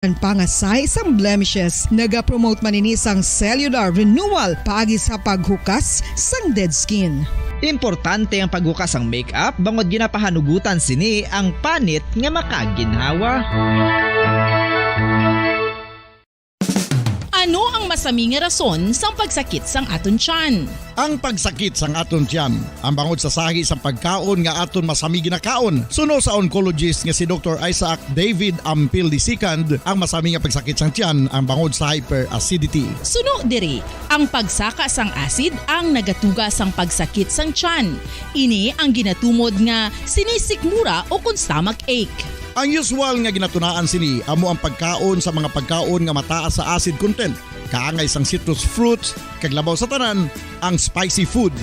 Ang pangasay sa blemishes, nagapromote maninisang cellular renewal pagi sa paghukas sang dead skin. Importante ang paghukas ang makeup bangod ginapahanugutan sini ang panit nga makaginhawa. Ano ang masaming rason sang pagsakit sang aton tiyan? Ang pagsakit sang aton tiyan, ang bangod sa sahi sang pagkaon nga aton masami ginakaon. Suno sa oncologist nga si Dr. Isaac David Ampil II, ang masami nga pagsakit sang tiyan ang bangod sa hyperacidity. Suno diri, ang pagsaka sang acid ang nagatuga sang pagsakit sang tiyan. Ini ang ginatumod nga sinisikmura o kung stomach ache. Ang usual nga ginatunaan sini amo ang pagkaon sa mga pagkaon nga mataas sa acid content, kaangay sang citrus fruits, kaglabaw sa tanan ang spicy food.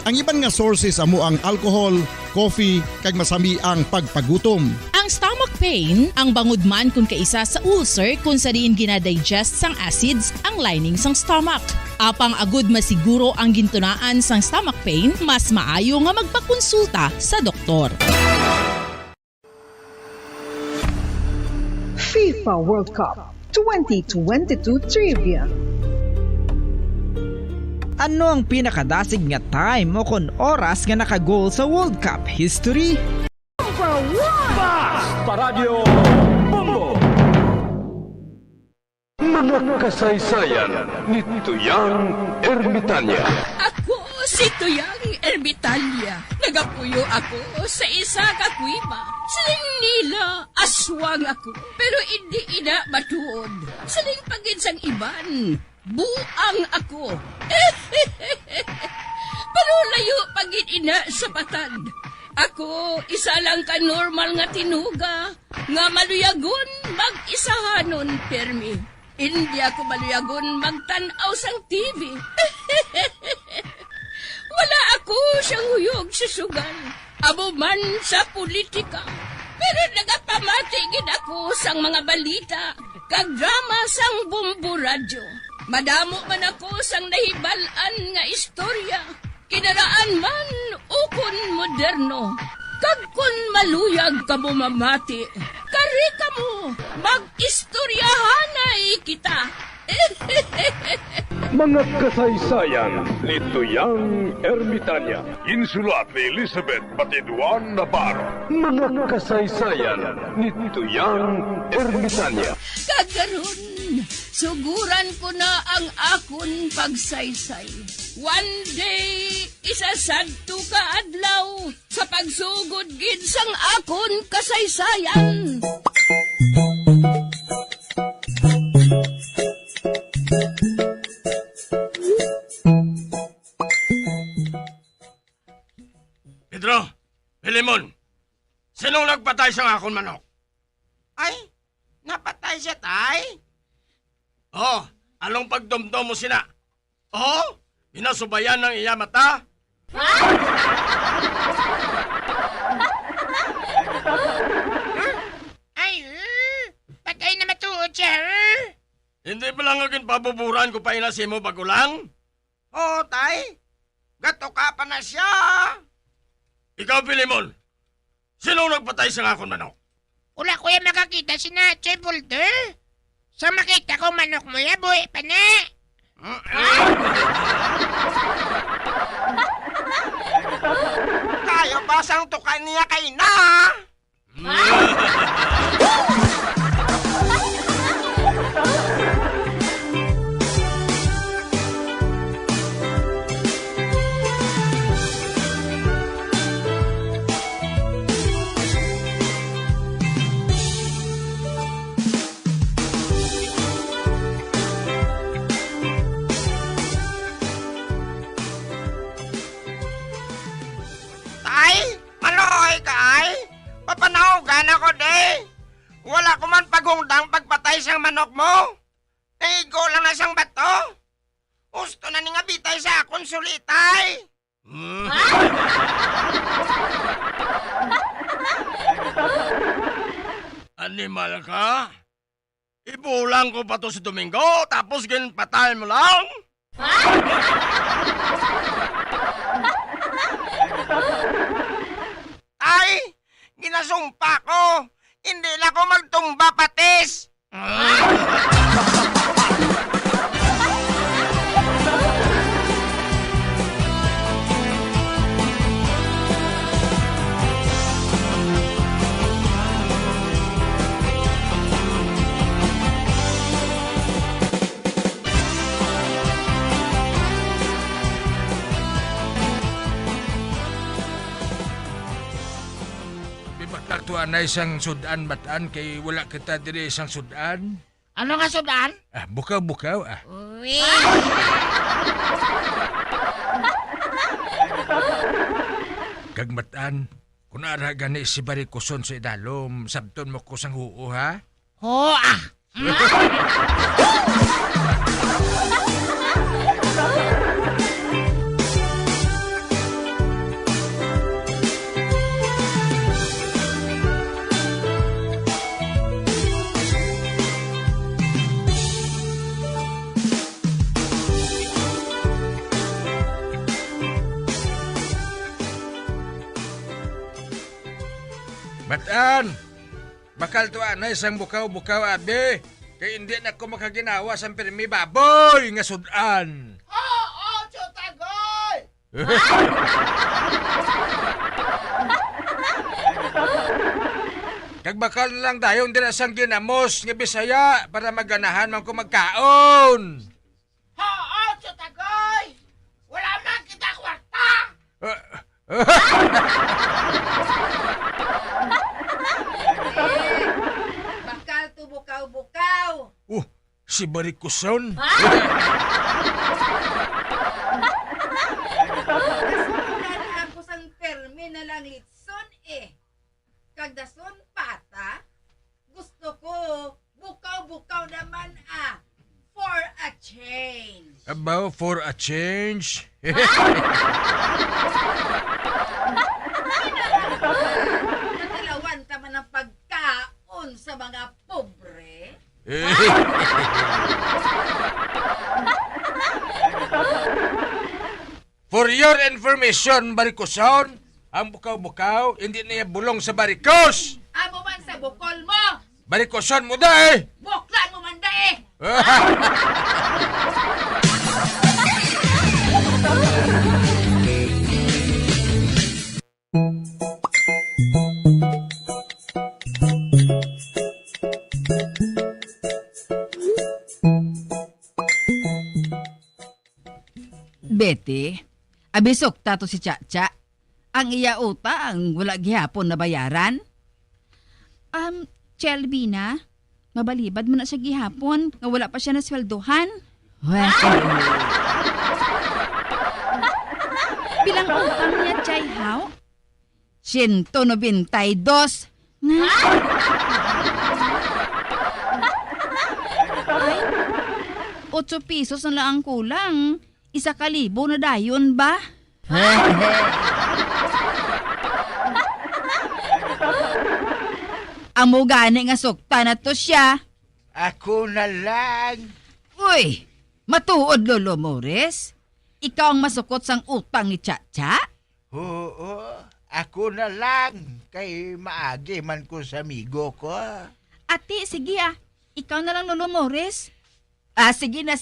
Ang iban nga sources amo ang alcohol, coffee, kag masami ang pagpagutom. Ang stomach pain ang bangod man kung kaisa sa ulcer kung sa diin ginadigest sang acids ang lining sang stomach. Apang agud masiguro ang gintunaan sang stomach pain, mas maayo nga magpakonsulta sa doktor. FIFA World Cup 2022 Trivia. Ano ang pinakadasig nga time o kon oras nga nakagol sa World Cup history? Paradyo Bombo. Mga kasaysayan ni Tuyang Ermitanya. Ako si Tuyang Ermitanya. Nagapuyo ako sa isa ka kuiba. Siling nila, aswang ako. Pero hindi ina matuod. Siling pagin sang iban, buang ako. Pero layo pagin ina sa patad. Ako, isa lang ka normal nga tinuga. Nga maluyagon, mag-isahanon, permi. Hindi ako maluyagon magtanaw sang TV. Wala ako siyang huyog sa sugal. Amo man sa politika. Pero nagapamati gid ako sang mga balita. Kag drama sang Bombo Radyo. Madamo man ako sang nahibalan nga istorya. Kinaraan man ukon moderno. Kag kun maluyag ka mo mamati. Kari ka mo, mag-istoryahanay kita. Mga kasaysayan ni Tuyang Ermitanya. Insulat ni Elizabeth Batiduan Navarro. Mga kasaysayan ni Tuyang Ermitanya. Kagaron, suguran ko na ang akon pagsaysay. One day, isasadto ka adlaw sa pagsugod gid sang akon kasaysayan. Pedro, Pilimon, sinong nagpatay sa akong manok? Ay, napatay siya, tay? Oh, anong pagdumdum mo sina? Oh, binasubayan ng iya mata? Ay, patay na matuod siya, Hindi ba lang agin pabuburan ko pa inasi mo bagulang? Oo, tay. Gato ka pa na siya. Ikaw, Pilimon, sinong nagpatay sa akong manok? Wala ko yung makakita si na Che Boulder. Sa makita ko manok mo ya, buhay pa na. Kayo basang tukan niya kay na. Papanawagan ako, de. Wala ko man pagungdang pagpatay sang manok mo. Naigo lang na sang bato. Gusto na ni nga bitay sa akong sulitay. Animal ka? Ibulang ko pa to si Domingo, tapos patay mo lang? Ay, ginasumpa ko. Hindi na ako magtumba patis. Bibatal to na isang sudan bataan kay wala kita diri isang sudan. Ano nga sudan? Bukaw-bukaw Uy! Kag bataan, kung ara gani si Barikuson sa idalom, sabton mo ko sang huo ha? Ho, Bataan, bakal to na isang bukaw-bukaw abi, kay hindi na ko makaginawa sa pirmi baboy nga sudan. Oo, Chutagoy! Kag bakal na lang dayon din sang ginamos nga Bisaya para maganahan man ko magkaon. Oo, Chutagoy! Wala man kita kwarta! Bakal to bukaw-bukaw. Si Barikuson. Nasunan ako sang permi na lang litson eh. Kagdason pata, gusto ko bukaw-bukaw naman for a change. About for a change. Natilawan tama ng pagkaon sa mga pobre. For your information, Barikuson, ang bukaw-bukaw hindi niya bulong sa barikos. Amo man sa bukol mo, Barikuson mo da eh. buklan mo man da eh. Betty, abisok tato si Chacha. Ang iya uta ang wala gihapon na bayaran. Chelvina, mabalibad mo na siya gihapon nga wala pa siya na sweldohan. Bilang utang niya, Chay How? 192. Na? Ay, 8 pesos na lang ang kulang. 1,000 na dayon ba? Amo gani nga sukta na to siya. Ako na lang. Uy, matuod Lolo Morris. Ikaw ang masukot sang utang ni Chacha? Oo, ako na lang. Kay maagi man ko sa amigo ko. Ate, sige Ikaw na lang, Lolo Morris. Sige na.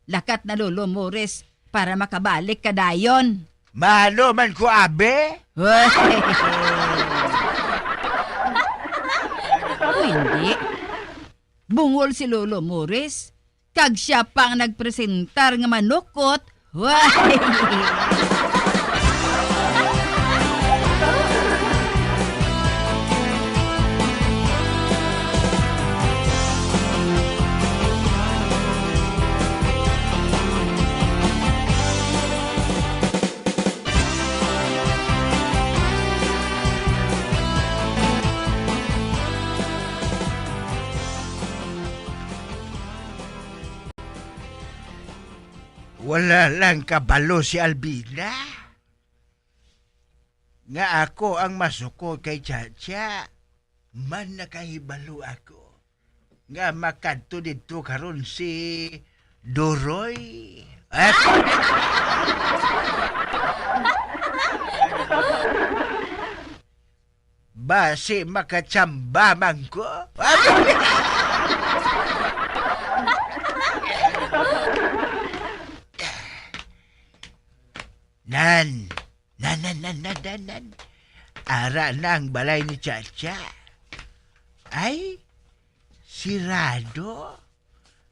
Lakat na Lolo Morris para makabalik ka dayon. Mahalo man ko, abe. O hindi. Bungol si Lolo Morris. Kag siya pang nagpresentar nga manukot. Wala lang kabalo si Albina. Nga ako ang masuko kay Chacha. Man nakahibalo ako. Nga makadto dito karon si Doroy. Basi makatsamba man ko. ara na ang balay ni Chacha. Ay, sirado.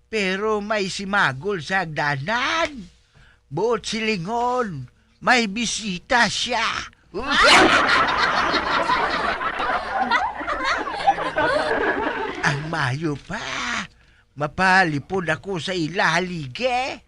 Pero may simagol sa hagdanan. Buot silingon, may bisita siya. Ang mayo pa. Mapalipod ako sa ilahalige.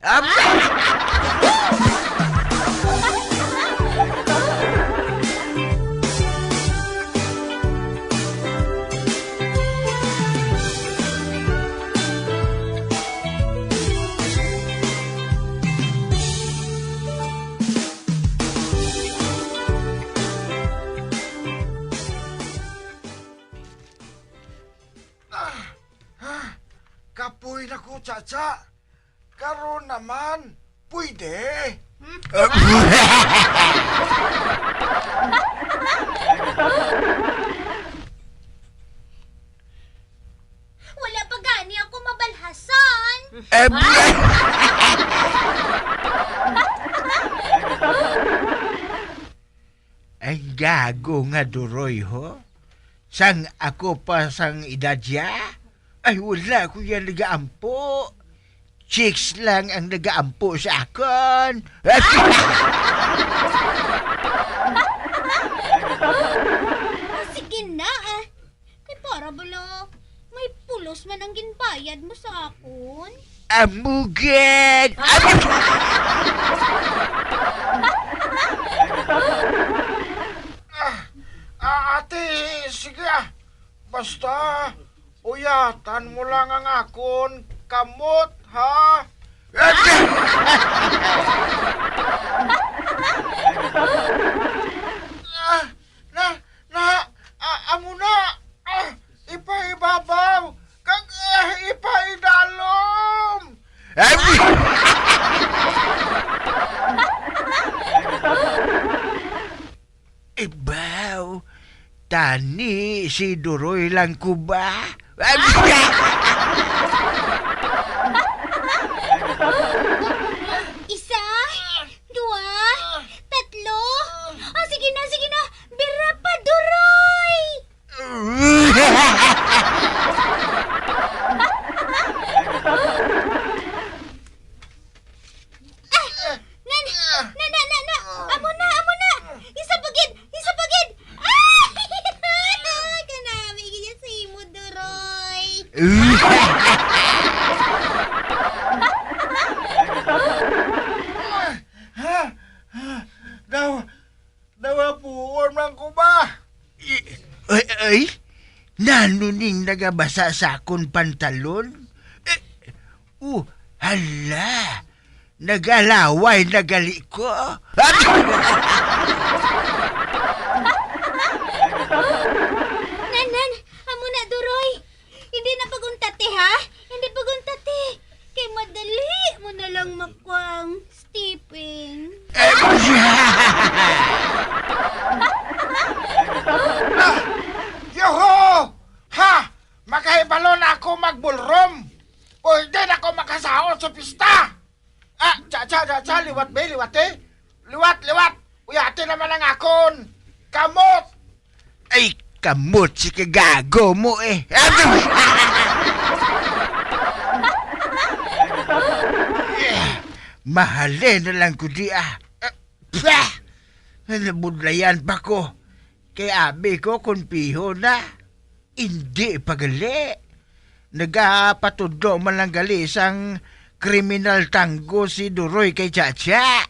Kapoy na ko, Chacha. Karon naman, pwede. Wala pa gani ako mabalhasan. Ay gago nga duroy ho. Sang ako pa sang idadya? Ay wala ko yan nagaampo. Chicks lang ang nagaampo sa akon. Sige na Kay para bala, may pulos man ang ginbayad mo sa akon. Amugin! Ate, sige Basta, uyatan mo lang ang akon kamot, ha? Amo na! Ipaibabaw! Kag ipaidalom! Ibaw, tani si Duroy lang ko ba? Isa, dua, tatlo. Sige na. Bira pa, Duroy! Amo na. Isa pagid. Kanami, ganyan sa imo, Duroy. Dawa man ko ba? Ay, nanuning nagabasa sa akong pantalon? Hala, nagalaway nagali ko. Nan, amo na, Duroy. Hindi na paguntate, ha? Hindi paguntate. Kay madali mo na lang makuang Stephen. Yoho! Ha! Makahibalo na ako magbulrom. Pwede na ako makasahod sa pista. Cha, liwat ba? Liwat. Uyate naman ang akon. Kamot! Ay, kamot si kagago mo eh. Mahalin na lang ko di Nabudlayan pa ko. Kaya abi ko kung piho na. Hindi pagali. Nagapatudo man lang gali sang kriminal tanggo si Duroy kay Chacha.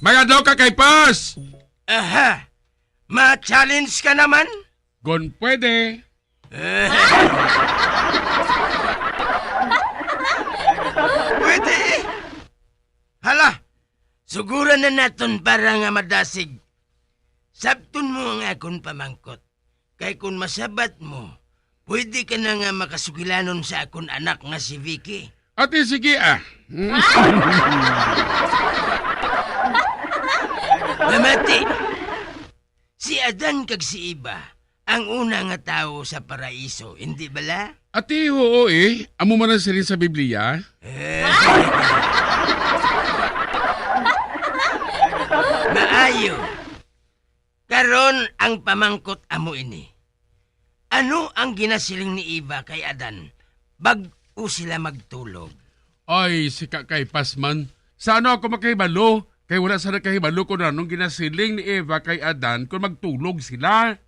Mga daw ka kay Pas! Aha! Ma-challenge ka naman? Gon pwede. Pwede eh. Hala, siguro na naton para nga madasig. Sabton mo nga akong pamangkot. Kay kung masabat mo, pwede ka na nga makasugilanon sa akong anak nga si Vicky. Ate, sige Mamati, Si Adan kag si Eva ang una nga tao sa paraiso, hindi bala? Ati, oo Amo man ang silin sa Biblia. Maayo. Karon ang pamangkot amo ini. Ano ang ginasiling ni Eva kay Adan bag-o sila magtulog? Ay, si Kakay Pasman. Sa ano ako makahibalo? Kay wala sana kahibalo kung anong ginasiling ni Eva kay Adan kung magtulog sila.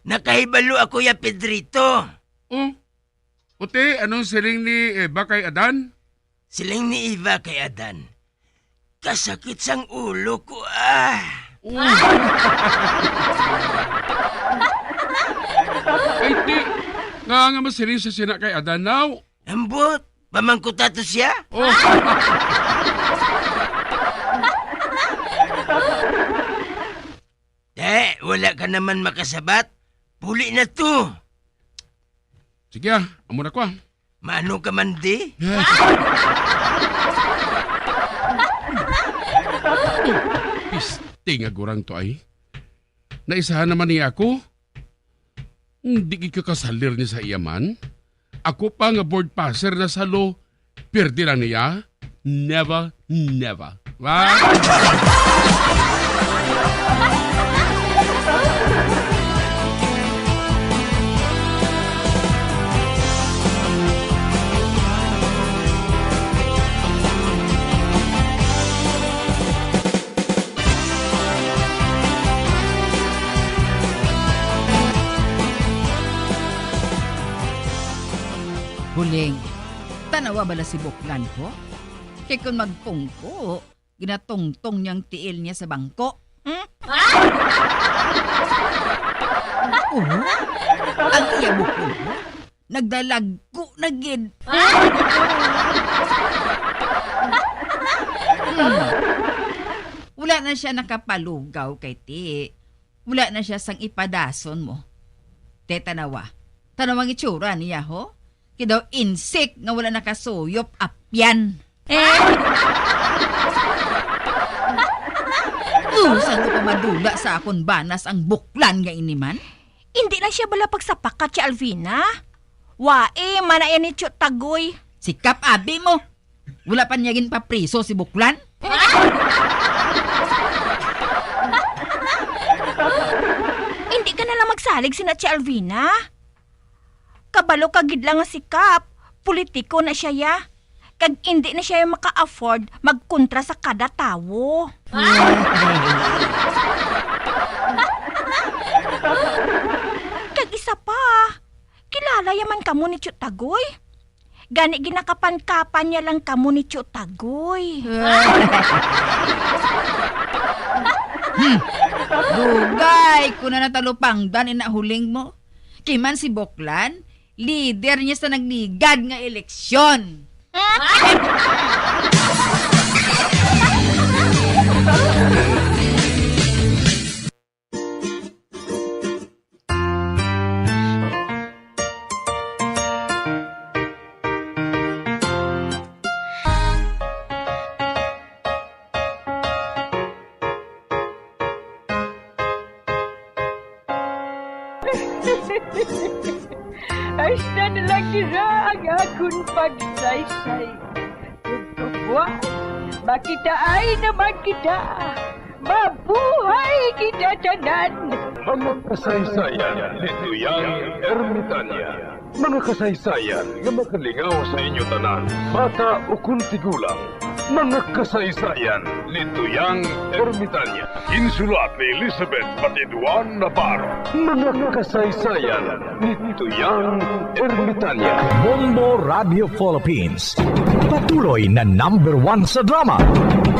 Nakahibalo ako ya Pedrito. Oh, Uti, anong siling ni Eva kay Adan? Siling ni Eva kay Adan. Kasakit sang ulo ko ah. Ay, di. Nga masiling sa sina kay Adan now. Ambot, pamangkutato siya? Oh. Wala ka naman makasabat. Puli na to. Sige amo na ko Mano ka man di? Piste nga gurang to ay. Naisahan naman niya ako. Hindi ka kasalir niya sa iyaman. Ako pa nga board passer na salo. Perdi lang niya. Never, never. Huling, tanawa bala si Buklan ko? Kaya kung magpungko, ginatungtong niyang tiil niya sa bangko. Ang iya bukol ko, nagdalagko na gid. Wala na siya nakapalugaw kay ti. Wala na siya sang ipadason mo. Te tanawa itsura niya ho? Kaya daw insik nga wala nakasuyop apyan. Saan ko pa madula sa akon banas ang buklan nga iniman? Hindi lang siya bala pagsapakat si Alvina. Wae, manayan ni Tiyot Tagoy. Sikap abi mo. Wala pa niyagin pa priso si buklan? Hindi ka nalang magsalig si Natya Alvina. Kabalo kagid lang nga sikap. Politiko na siya ya. Kag hindi na siya maka-afford magkontra sa kada tawo. Kag isa pa, kilala yaman kamo ni Tiyot Tagoy. Gani ginakapan-kapan niya lang kamo ni Tiyot Tagoy. Dugay, kung na natalupangdan inahuling mo. Kiman si Buklan, leader niya sa nagnigad nga eleksyon. Hasta na lang nila ang akong pagsaysay. Kung buwan, makitaan naman kita. Mabuhay kita tanan. Mga kasaysayan ni Tuyang Ermitanya. Mga kasaysayan nga makalingaw sa inyo tanan, bata o kuntigulang. Mga kasaysayan ni Tuyang Ermitanya. Insulat ni Elizabeth Batiduan Navarro. Mga kasaysayan ni Tuyang Ermitanya. Bombo Radio Philippines. Patuloy na #1 sa drama.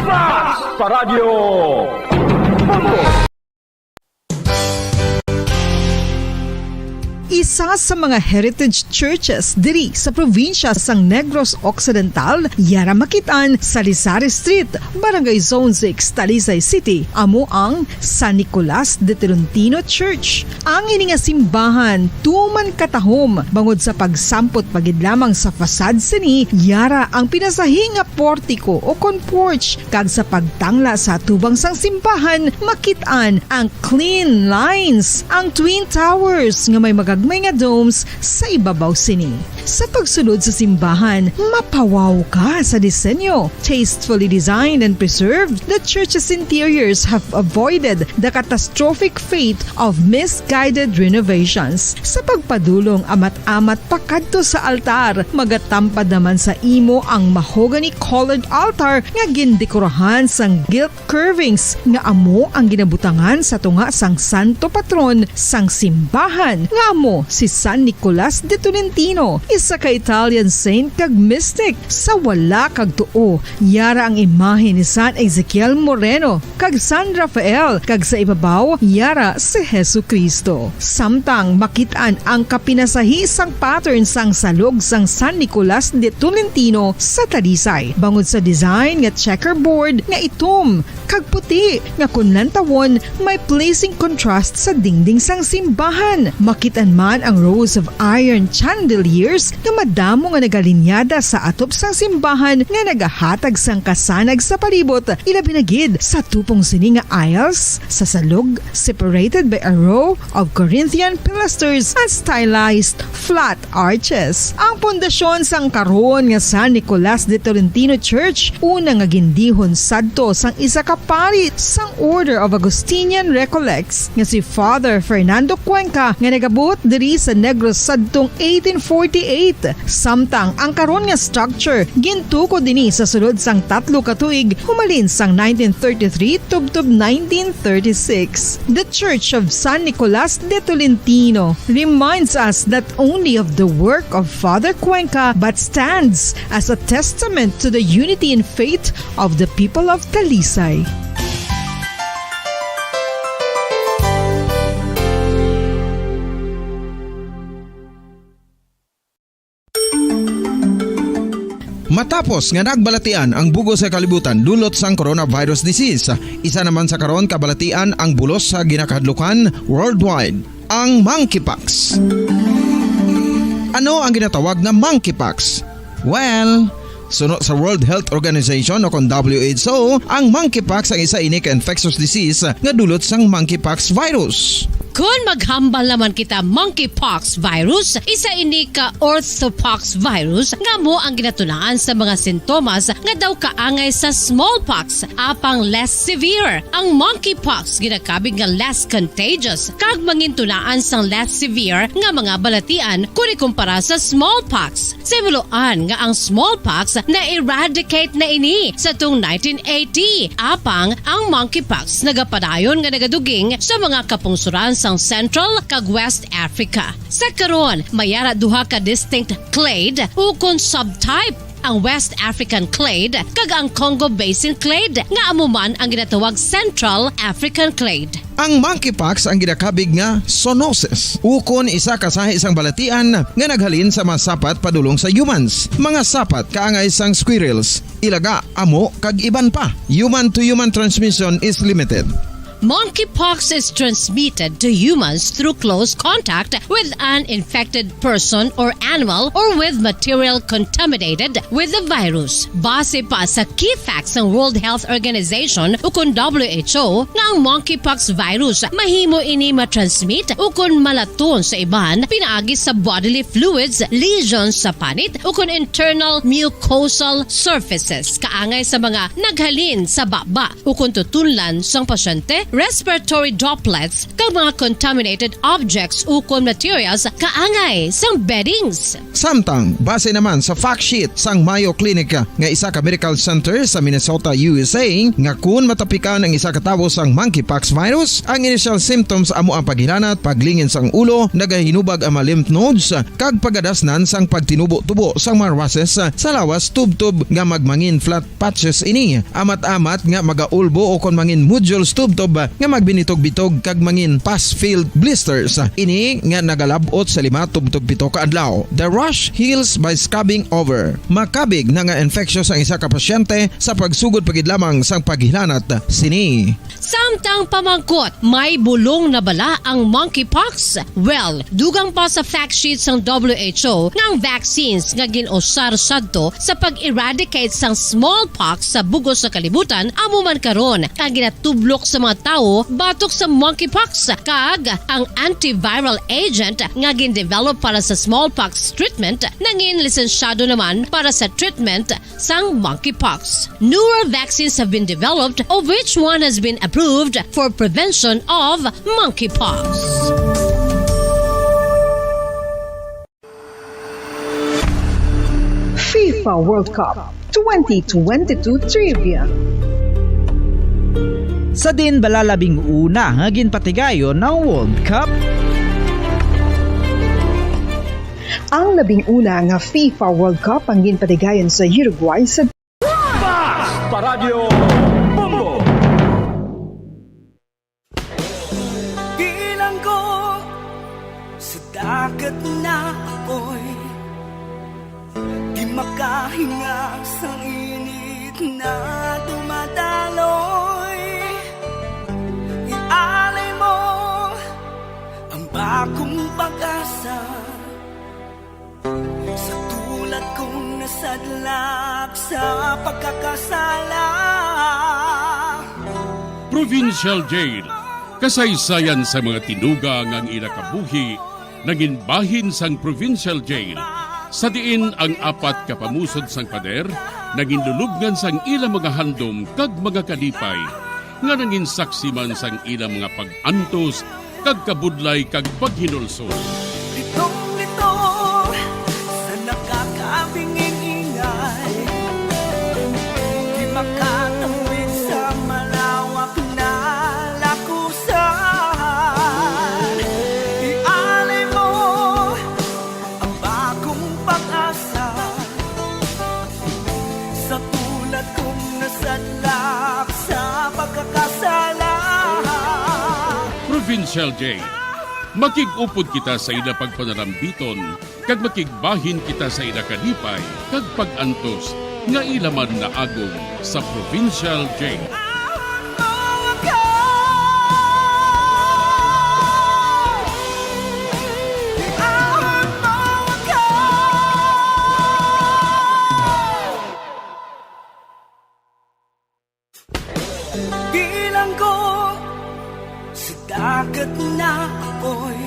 Fast Paradio Bombo! isa sa mga heritage churches diri sa probinsya sang Negros Occidental, yara makitaan sa Lisari Street, Barangay Zone 6, Talisay City, amo ang San Nicolas de Tolentino Church. Ang ini nga simbahan tuman katahom bangod sa pagsampot pagid lamang sa fasad sini, yara ang pinasahi nga portiko o kon porch, kag sa pagtangla sa tubang sang simbahan makitaan ang clean lines, ang twin towers nga may magagmay nga domes sa ibabaw sini. Sa pagsulod sa simbahan, mapawaw ka sa disenyo. Tastefully designed and preserved, the church's interiors have avoided the catastrophic fate of misguided renovations. Sa pagpadulong amat-amat pakadto sa altar, magatampad naman sa imo ang mahogany colored altar nga gindekorahan sang gilt curvings nga amo ang ginabutangan sa tunga sang santo patron sang simbahan nga amo si San Nicolas de Tolentino, isa ka Italian saint kag mystic. Sa wala kag tuo, yara ang imahe ni San Ezekiel Moreno kag San Rafael, kag sa ibabaw yara si Hesu Kristo. Samtang makitaan ang kapinasahi sang pattern sang salog sang San Nicolas de Tolentino sa Talisay, bangod sa design nga checkerboard nga itom kag puti nga kunlantawon may placing contrast sa dingding sang simbahan. Makitaan man ang rows of iron chandeliers nga madamo nga nagalinyada sa atop sang simbahan nga nagahatag sang kasanag sa palibot, ilabi na gid sa tupong sini nga aisles sa salog, separated by a row of Corinthian pilasters and stylized flat arches. Ang pundasyon sang karon nga San Nicolas de Tolentino Church una nga gindihon sadto sang isa ka pari sang Order of Augustinian Recollects nga si Father Fernando Cuenca nga nagabot diri sa Negros sadtong 1848. Samtang ang karon nga structure gintuko dinhi sa sulod sang 3 ka tuig humalin sang 1933 tubtob 1936. The Church of San Nicolas de Tolentino reminds us not only of the work of Father Cuenca but stands as a testament to the unity and faith of the people of Talisay. Matapos nga nagbalatian ang bugos sa kalibutan dulot sang coronavirus disease, isa naman sa karon kabalatian ang bulos sa ginakadlukan worldwide, ang monkeypox. Ano ang ginatawag na monkeypox? Well, sunod sa World Health Organization o kon WHO, ang monkeypox ang isa ini ka infectious disease nga dulot sang monkeypox virus. Kung maghambal naman kita monkeypox virus, isa ini ka orthopox virus nga mo ang ginatulaan sa mga sintomas nga daw kaangay sa smallpox, apang less severe. Ang monkeypox ginakabig nga less contagious kag mangintulaan sang less severe nga mga balatian kung ikumpara sa smallpox. Simuloan nga ang smallpox na-eradicate na ini sa tung 1980, apang ang monkeypox nagapadayon nga nagaduging sa mga kapungsuran sang Central kag West Africa. Sa karon, mayara duha ka distinct clade ukon subtype, ang West African clade kag ang Congo Basin clade nga amuman ang ginatawag Central African clade. Ang monkeypox ang ginakabig nga zoonosis, ukon isa ka sa isang balatian nga naghalin sa mga sapat padulong sa humans. Mga sapat kaangay sang squirrels, ilaga, amo kag iban pa. Human to human transmission is limited. Monkeypox is transmitted to humans through close contact with an infected person or animal or with material contaminated with the virus. Base pa sa key facts ng World Health Organization ukon WHO nga ang monkeypox virus mahimo ini matransmit ukon malaton sa iban pinaagi sa bodily fluids, lesions sa panit ukon internal mucosal surfaces kaangay sa mga naghalin sa baba ukon tutunlan sang pasyente, respiratory droplets kag mga contaminated objects ukon materials kaangay sang beddings. Samtang base naman sa fact sheet sang Mayo Clinic nga isa ka medical center sa Minnesota, USA, nga kun matapikan ang isa ka tawo sang monkeypox virus, ang initial symptoms amo ang paghilanat, paglingin sang ulo, nagahinubag ang mga lymph nodes kag pagadasnan sang pagtinubo-tubo sang mga rashes sa lawas tubtob nga magmangin flat patches ini. Amat-amat nga magaulbo o kon mangin nodules tubtob nga magbinitog-bitog kag mangin pass-filled blisters. Ini nga nagalabot sa 5 tubtog 7 ka adlaw. The rush heals by scabbing over. Makabig na nga infectious ang isa ka pasyente sa pagsugod pagid lamang sang paghilanat sini. Samtang pamangkot, may bulong na bala ang monkeypox? Well, dugang pa sa fact sheet ng WHO nga ang vaccines nga ginusar sadto sa pag-eradicate sang smallpox sa bugos sa kalibutan amo man karon ang ginatublok sa mga tao batok sa monkeypox kag ang antiviral agent nga gin-develop para sa smallpox treatment nangin lisensyado naman para sa treatment sang monkeypox. Newer vaccines have been developed of which one has been approved for prevention of monkeypox. FIFA World Cup 2022 Trivia. Sa din balalabing una nga ginpatigayon ng World Cup. Ang labing una nga FIFA World Cup ang ginpatigayon sa Uruguay sa Paradyo Bongo. Bilang ko sa dagat na apoy, di makahinga sa init na dumadaloy. Ialay mo ang bagong pag-asa sa tulad kong nasadlak sa pagkakasala. Provincial Jail, kasaysayan sa mga tinugang ang inakabuhi, naging bahin sang Provincial Jail. Sa diin ang 4 kapamusod sang pader, naging lulubngan sang ilang mga handom kag mga kalipay, nga naging saksi man sang ilang mga pag-antos, kag kabudlay kag paghinulsol. Litong-lito sa nakakabinging ingay, di makatawid sa malawak na lakusan. Ialay mo ang bagong pag-asa sa tulad kong nasadlak sa pagkakasala. Provincial Jail, makig-upod kita sa ila pagpanarambiton, kag makigbahin kita sa ila kalipay, kag pag-antos, nga ilaman na agong sa Provincial Jail. Bilang ko sa dagat na apoy,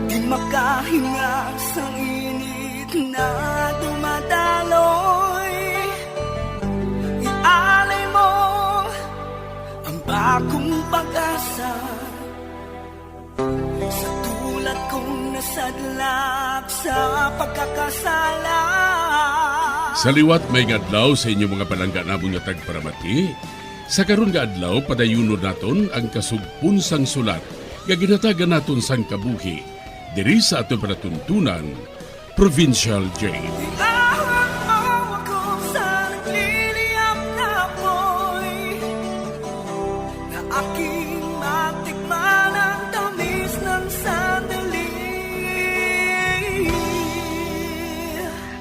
di makahinga sa init na dumadaloy. Ialay mo ang bagong pag-asa sa tulad kong nasadlak sa pagkakasala. Sa liwat may adlaw sa inyong mga palangga namong nga tagparamati. Sa karon nga adlaw padayunon naton ang kasugpon sang sulat nga ginatagan naton sang kabuhi diri sa aton panatuntunan Provincial Jail. Aking matikman ang tamis ng sandali.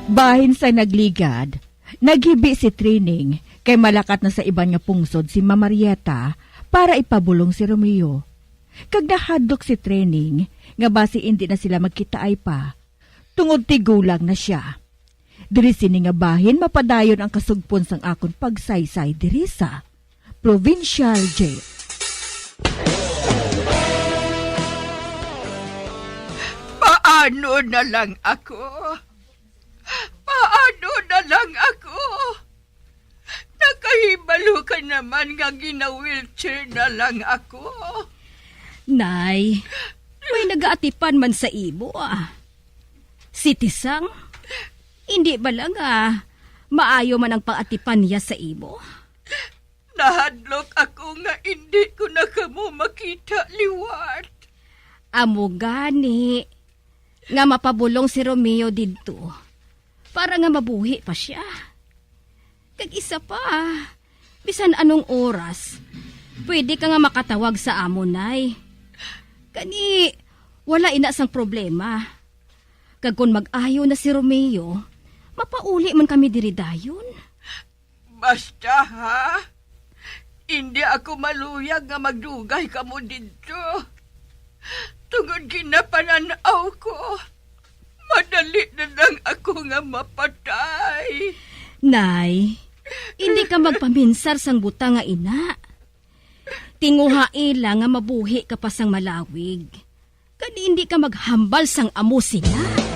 Bahin sa nagligad, naghibi si Trining kay malakat na sa iban nga pungsod si Mama Marieta para ipabulong si Romeo. Kag nahadlok si Trining nga basi hindi na sila magkitaay pa, tungod tigulang na siya. Diri sini nga bahin mapadayon ang kasugpon sang akon pagsaysay diri sa Provincial Jail. Paano na lang ako? Paano na lang ako? Nakahibalo ka naman nga gina-wheelchair na lang ako. Nay, may nagaatipan man sa imo Si Tisang, hindi ba lang maayo man ang pangatipan niya sa imo? Nahadlok ako nga hindi ko na kamo makita liwat. Amo gani, nga mapabulong si Romeo didto, para nga mabuhi pa siya. Kag isa pa, bisan anong oras, pwede ka nga makatawag sa amo, Nay. Kani, wala ina sang problema. Kag kung mag-ayo na si Romeo, mapauli man kami diri dayon. Basta ha, hindi ako maluyag nga magdugay ka mo dito. Tungod ginapananaw ko, madali na lang ako nga mapatay. Nay, hindi ka magpaminsar sang buta nga ina. Tinguhae lang nga mabuhi ka pa sang malawig. Kani hindi ka maghambal sang amo sila.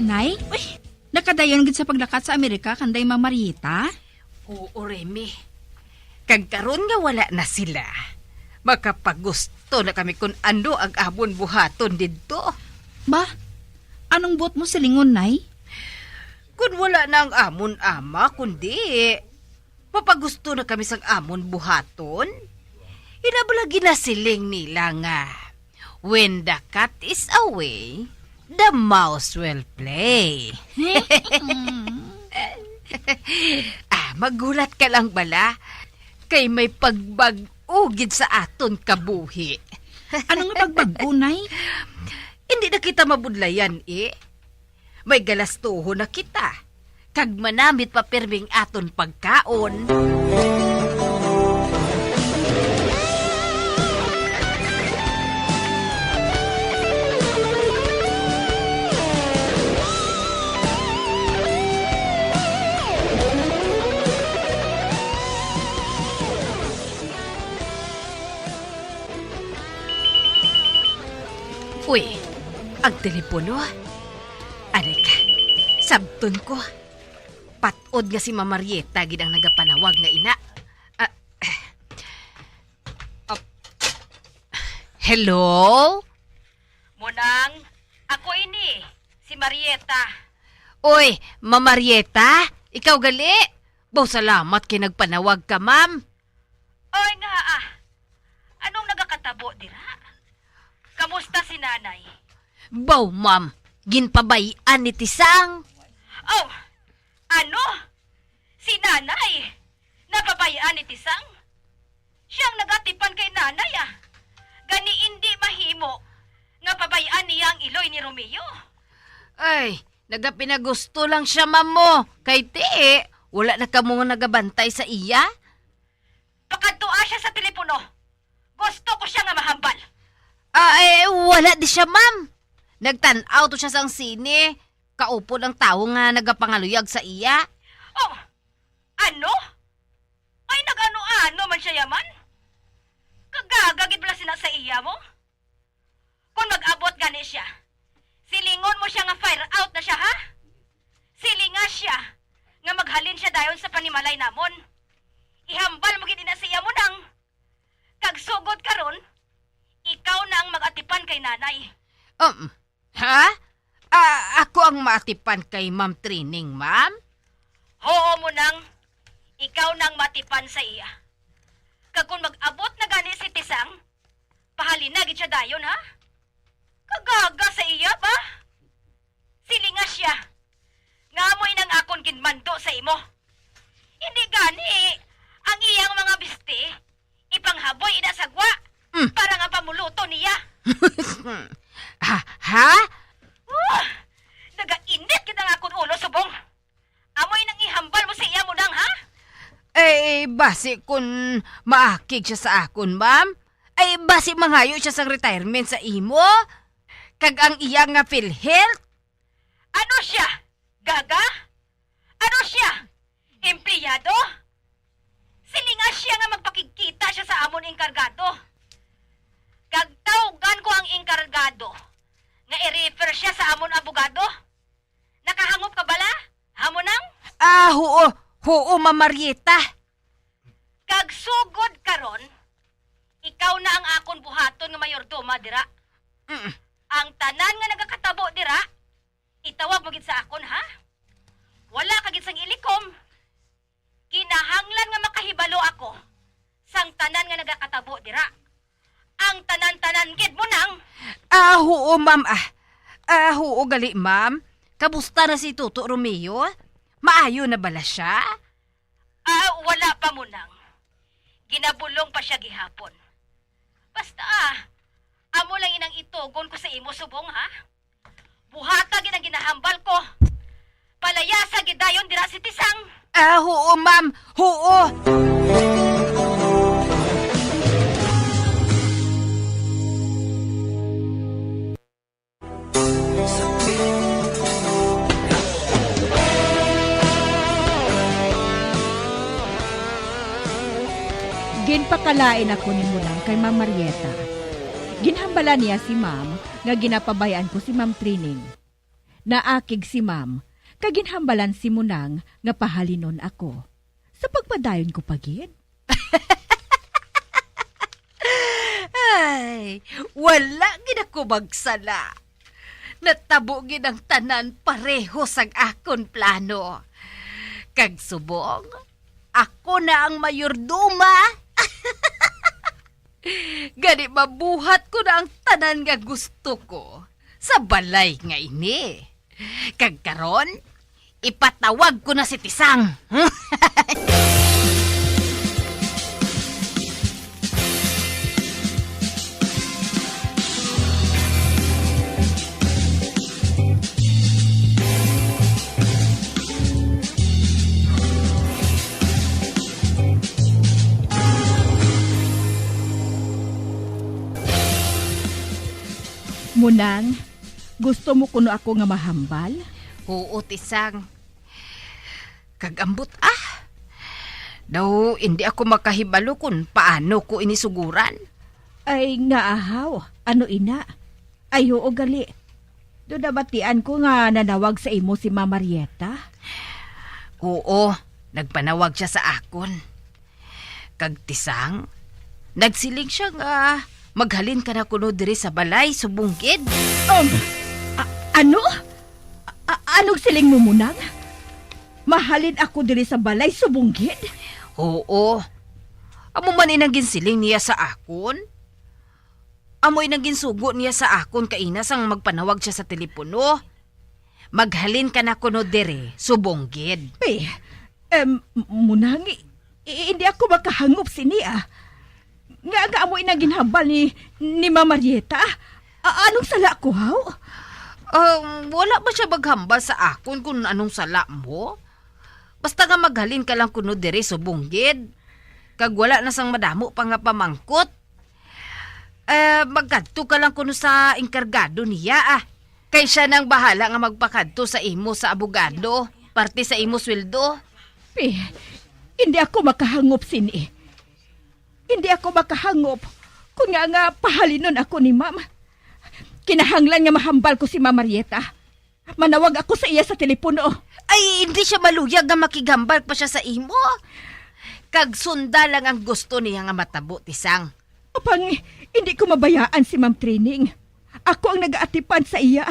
Nay, uy, nakadayon gid sa paglakat sa Amerika kanday Mamarita? Oo, Remy. Kag karon nga wala na sila. Makapagusto na kami kung ano ang amon buhaton dito. Ba, anong buot mo silingon, Nay? Kung wala na ang amon ama, kundi mapagusto na kami sang amon buhaton. Inabala ginasiling nila nga, when the cat is away, the mouse will play. Magulat ka lang bala. Kay may pagbag-ugid sa aton kabuhi. Ano nga pagbag-o, Nay? Hindi na kita mabudlayan, eh. May galastuho na kita. Kag manamit pa perming aton pagkaon. Uy, ang telepono. Aray ka, sabton ko. Patod nga si Mamarieta gid ang nagapanawag nga ina. Hello? Munang, ako ini, si Marieta. Uy, Mamarieta, ikaw gali. Baw salamat kay nagpanawag ka, ma'am. Oy nga anong nagakatabo dira? Kamusta si nanay? Baw, ma'am, ginpabayan ni Tisang. Oh, ano? Si nanay? Napabayaan ni Tisang? Siyang nagatipan kay nanay Gani hindi mahimo nga pabayaan niya ang iloy ni Romeo. Ay, nagapinagusto lang siya, ma'am mo. Kay ti, wala na ka mo nagabantay sa iya. Pakadtua siya sa telepono. Gusto ko siya nga mahambal. Wala di siya, ma'am. Nagtanaw to siya sang sine. Kaupo ng tao nga nagapangaluyag sa iya. Oh, ano? Ay, nag-ano-ano man siya yaman? Kagagagid pala sila sa iya mo? Kung mag-abot gani siya, silingon mo siya nga fire out na siya, ha? Silinga siya nga maghalin siya dayon sa panimalay namon. Ihambal mo gid na sa iya mo nang. Kagsugod karon, ikaw na ang mag-atipan kay nanay. Ha? Ako ang maatipan kay Ma'am Trining, ma'am? Oo mo nang. Ikaw na ang matipan sa iya. Kag kung mag-abot na gani si Tisang, pahalinagid siya dayon, ha? Kagaga sa iya ba? Silinga siya. Ngamoy nang akon ginmando sa imo. Hindi gani, ang iyang mga biste, ipanghaboy ina sagwa, para nga pamuluto niya. Ha? Nagainit kita nga akon ulo, subong. Amoy nang ihambal mo sa iya mo nang, ha? Basi kun maakig siya sa akon, ma'am. Basi mangayo siya sa retirement sa imo. Kag ang iya nga PhilHealth. Ano siya? Gaga? Ano siya? Empleyado? Silinga siya nga magpakikita siya sa amon engkargado. Kag tawgan ko ang engkargado nga i-refer siya sa amon abogado. Nakahangop ka bala? Hamon nang? Oo, Ma'am Marieta. Kag sugod karon, Ikaw na ang akon buhaton nga mayordoma dira. Ang tanan nga nagakatabo dira, itawag mo gid sa akon, ha? Wala ka gid sang ilikom. Kinahanglan nga makahibalo ako sang tanan nga nagakatabo dira. Ang tanan-tanan gid mo nang. Oo, ma'am. Oo, gali, ma'am. Kamusta na si Tuto Romeo? Maayo na bala siya? Wala pa mo nang. Ginabulong pa siya gihapon. Basta, amo lang inang itugon ko sa imo subong, ha? Buhata gid ang ginahambal ko. Palayasa gid dayon dira si Tisang. Oo, ma'am. Oo. Ginpakalain ako ni Munang kay Ma'am Marieta. Ginhambala niya si Ma'am nga ginapabayaan ko si Ma'am Trining. Naakig si Ma'am kag ginhambalan si Munang nga pahalinon ako. Sa pagpadayon ko pagid. Ay, wala gid ako magsala. Natabo gid ang tanan pareho sang akon plano. Kag subong, ako na ang mayordoma. Gani mabuhat ko na ang tanan nga gusto ko sa balay nga ini. Kag karon, ipatawag ko na si Tisang. Munang, gusto mo kuno ako nga mahambal? Oo, Tisang. Kagambot Daw, hindi ako makahibalo kung paano ko inisuguran. Ay, nga ahaw. Ano ina? Ay, oo gali. Doon nabatian ko nga nanawag sa imo si Ma'am Marieta. Oo, nagpanawag siya sa akon. Kag Tisang, nagsiling siya nga maghalin ka na kuno diri sa balay, subunggid. Ano? Anong siling mo Munang? Mahalin ako diri sa balay, subunggid? Oo. Amo man inang ginsiling niya sa akon. Amoy nang ginsugo niya sa akon kaina sang magpanawag siya sa telepono. Maghalin ka na kuno diri, subunggid. Munang, hindi ako makahangop siniya. Nga amoy na ginhambal ni Ma'am Marieta. Anong sala ko, haw? Wala ba siya maghambal sa akon kung anong sala mo? Basta nga maghalin ka lang kuno diri subunggid. Kag wala na sang madamo pa nga pamangkot. Magkadto ka lang kuno sa inkargado niya Kay siya nang bahala nga magpakadto sa imo sa abogado. Parte sa imo sweldo. Hindi ako makahangop sini. Hindi ako makahangop kung nga pahalinon ako ni Ma'am. Kinahanglan nga mahambal ko si Ma'am Marieta. Manawag ako sa iya sa telepono. Ay, hindi siya maluyag nga makigambal pa siya sa imo. Kag sunda lang ang gusto niya nga matabo, Tisang. Apang, hindi ko mabayaan si Ma'am Trining. Ako ang nag-aatipan sa iya.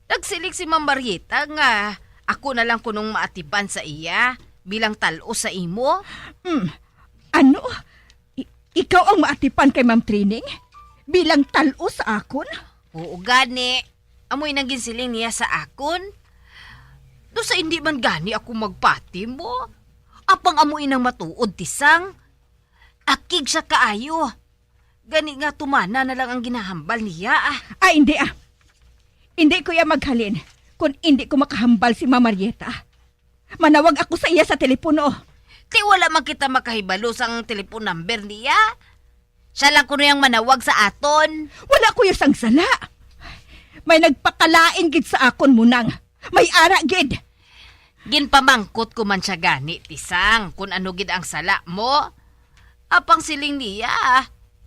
Nagsilig si Ma'am Marieta nga ako na lang kunong maatipan sa iya bilang talo sa imo. Ano? Ikaw ang maatipan kay Ma'am Trining? Bilang talo sa akon? Oo, gani. Amoy nang ginsiling niya sa akon. Do sa hindi man gani ako magpati mo. Apang amoy nang matuod, Tisang. Akig siya kaayo. Gani nga tumana na lang ang ginahambal niya hindi Hindi ko ya maghalin kung hindi ko makahambal si Ma'am Marieta. Manawag ako sa iya sa telepono. Ti wala man kita makahibalo sang telephone number niya. Siya lang kuno yang manawag sa aton. Wala ko yung sala. May nagpakalain gid sa akon Munang. May ara gid. Ginpamangkot ko man siya gani, Tisang, kung ano gid ang sala mo. Apang siling niya,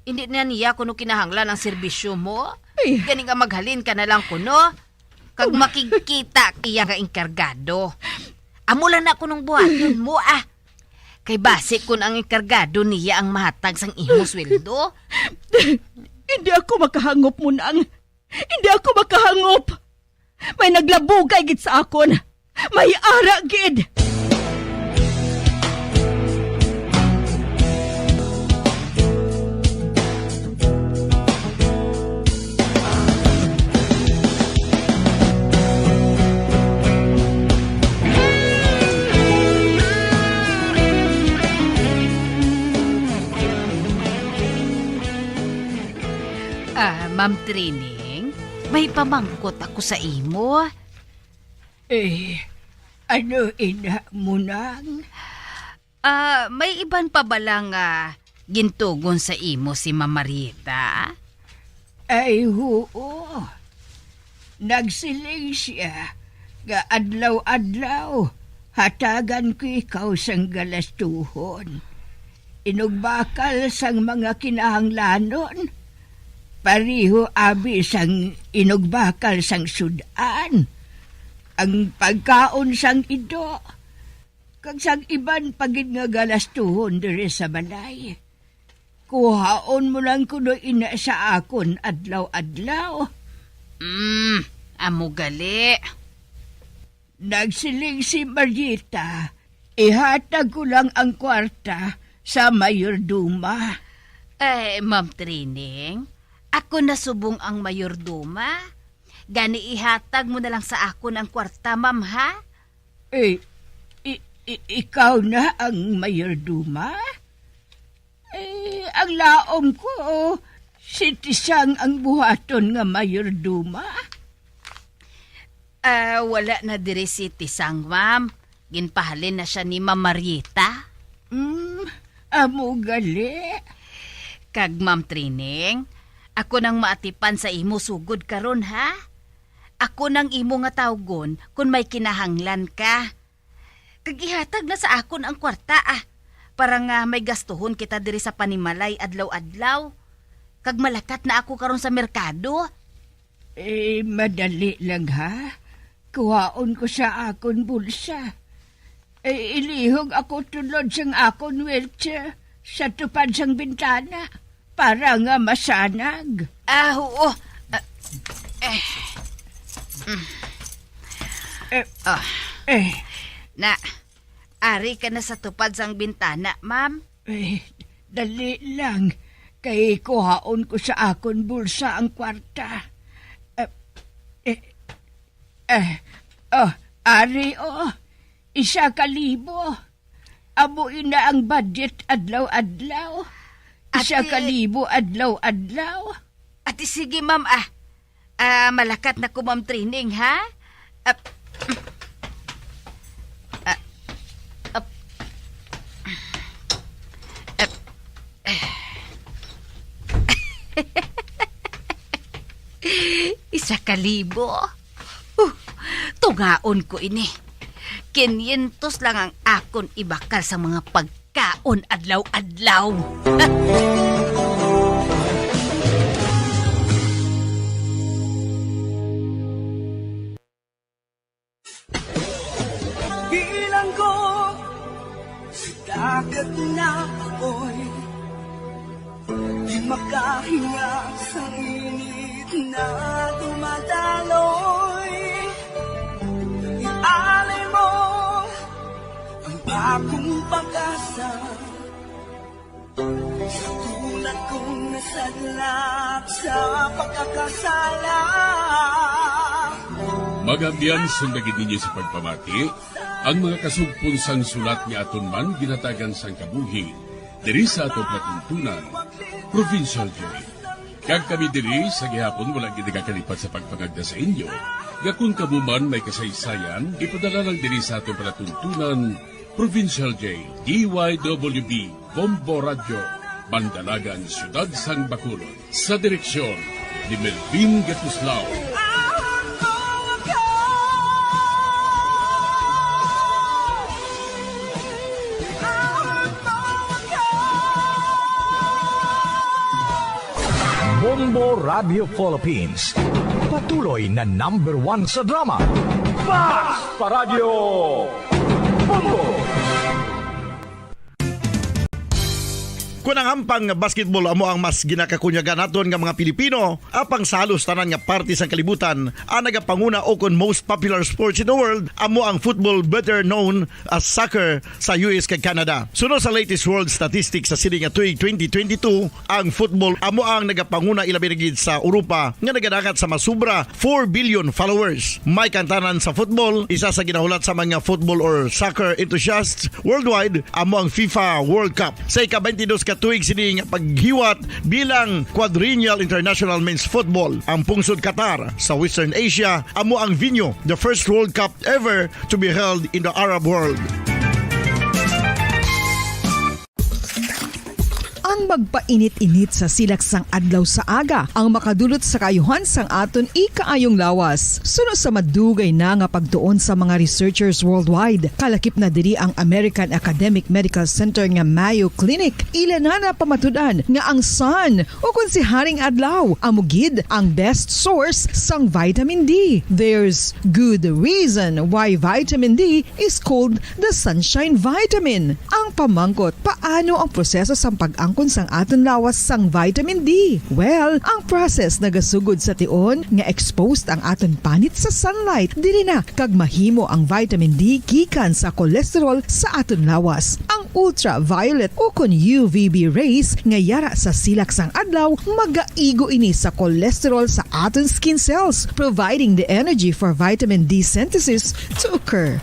hindi na niya kuno kinahanglan ang serbisyo mo. Gani nga maghalin ka na lang kuno. Kag makikita iya nga inkargado. Amo lang na kunong buhaton mo Kay base kun ang ikargado niya ang mahatag sang imo sweldo. Hindi ako makahangop mo nang. Hindi ako makahangop. May naglabugay gid sa akon. May ara gid. Ma'am Trining, may pamangkot ako sa imo. Ano ina mo nang? May iban pa ba lang gintugon sa imo si Ma'am Marieta? Ay, oo. Nagsiling siya. Ga adlaw-adlaw, hatagan ko ikaw sang galastuhon. Inugbakal sang mga kinahanglanon. Pariho abi sang inugbakal sang sudan. Ang pagkaon sang ido. Kag sang iban pagid nga galastuhon diri sa balay. Kuhaon mo lang kuno ina sa akon adlaw-adlaw. Amo gali. Nagsiling si Marieta, ihatag ko lang ang kwarta sa mayorduma. Ma'am Trining, ako nasubong ang mayorduma. Gani ihatag mo na lang sa akon ang kwarta, ma'am, ha? Ikaw na ang mayorduma? Ang laom ko, si Tisang ang buhaton nga mayorduma. Wala na diri si Tisang, ma'am. Ginpahalin na siya ni Ma'am Marieta. Amo gali. Kag Ma'am Trining, ako nang maatipan sa imo sugod karon, ha? Ako nang imo nga tawgon kung may kinahanglan ka. Kag ihatag na sa akon ang kwarta, para nga may gastuhon kita diri sa panimalay adlaw-adlaw. Kag malakat na ako karon sa merkado. Madali lang, ha? Kuhaon ko sa akon bulsa. Ilihog ako tulod sang akon wheelchair sa tupad sang bintana para nga masanag. Oo. Na, ari ka na sa tupad sang bintana, ma'am? Dali lang. Kay kuhaon ko sa akon bulsa ang kwarta. Ari, 1,000. Abuin na ang budget adlaw-adlaw. 1,000 adlaw-adlaw. Ate, sige, ma'am, malakat na ko, Ma'am Trining, ha? Isa-kalibo. Tugaon ko ini. 500 lang ang akon ibakal sa mga pagkaon adlaw-adlaw. Bilang ko sa dagat na ako'y di makahinga sa init na dumadaloy. Ialay mo ang bagong pag-asa sa tulad kong nasadlak sa pagkakasala. Magabyan sundagin ninyo sa pagpamati, ang mga kasugpon sang sulat ni aton man ginatagan sang kabuhi, diri sa atong platuntunan, Provincial Joy. Kag kami diri sa gihapon wala ginagakalipat sa pagpangagda sa inyo. Gakun kamuman may kasaysayan, ipadala lang diri sa atong platuntunan, Provincial J, DYWB, Bombo Radio, Bandalagan, Siyudad Sang Bacolod, sa direksyon ni Melvin Gatuslao. Bombo Radio Philippines. Patuloy na #1 sa drama. Mas Paradio Bombo! Kung ang ampang basketball amo ang mas ginakakunyagan naton nga mga Pilipino, apang salos tanan nga parte sa kalibutan, ang nagapanguna o kon most popular sports in the world, amo ang football, better known as soccer sa US kag Canada. Sunod sa latest world statistics sa sini nga tuig 2022, ang football amo ang nagapanguna ilabi na gid sa Europa nga nagadakat sa masubra 4 billion followers. May kantanan sa football, isa sa ginahulat sa mga football or soccer enthusiasts worldwide, amo ang FIFA World Cup. Sa ika-22 katuig sini nga paghiwat bilang quadrennial international men's football. Ang pungsod Qatar sa Western Asia amo ang venue, the first World Cup ever to be held in the Arab world. Ang magpainit-init sa silaksang adlaw sa aga ang makadulot sa kaayuhan sang aton ikaayong lawas. Suno sa madugay na nga pagtuon sa mga researchers worldwide, kalakip na diri ang American Academic Medical Center nga Mayo Clinic. Ilan na pamatudan nga ang sun o kung si Haring Adlaw amugid ang best source sang vitamin D. There's good reason why vitamin D is called the sunshine vitamin. Ang pamangkot, paano ang proseso sang pag-angkon sang aton lawas sang vitamin D? Well, ang process nagasugod sa tion nga exposed ang aton panit sa sunlight, dili na kag mahimo ang vitamin D gikan sa cholesterol sa aton lawas. Ang ultraviolet o kon UVB rays nga yara sa silak sang adlaw magaigo ini sa cholesterol sa aton skin cells, providing the energy for vitamin D synthesis to occur.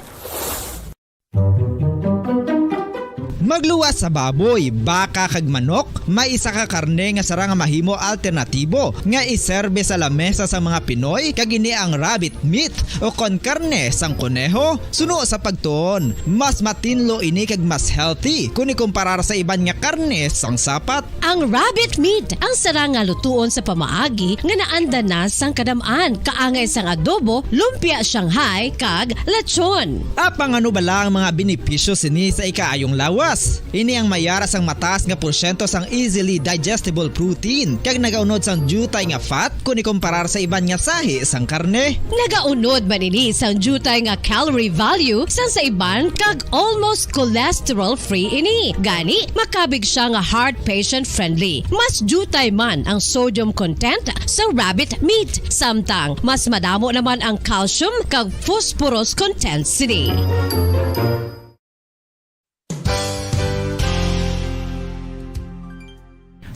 Magluwas sa baboy, baka kag manok, may isa ka karne nga sara nga mahimo alternatibo nga iserbe sa lamesa sa mga Pinoy kag ini ang rabbit meat o kon karne sang kuneho. Suno sa pagtuon, mas matinlo ini kag mas healthy kung ikumparar sa iban nga karne sang sapat. Ang rabbit meat ang sara nga lutuon sa pamaagi nga naanda na sang kadamaan, kaangay sang adobo, lumpia Shanghai kag lechon. Apang ano bala ang mga benepisyo sini sa ikaayong lawas? Ini ang mayara sang mataas nga porsyento sang easily digestible protein kag nagaunod sang jutay nga fat kung ikumparar sa iban nga sahi sang karne. Nagaunod man ini sang jutay nga calorie value sang sa iban kag almost cholesterol free ini. Gani makabig siya nga heart patient friendly. Mas jutay man ang sodium content sa rabbit meat, samtang mas madamo naman ang calcium kag phosphorus content sini.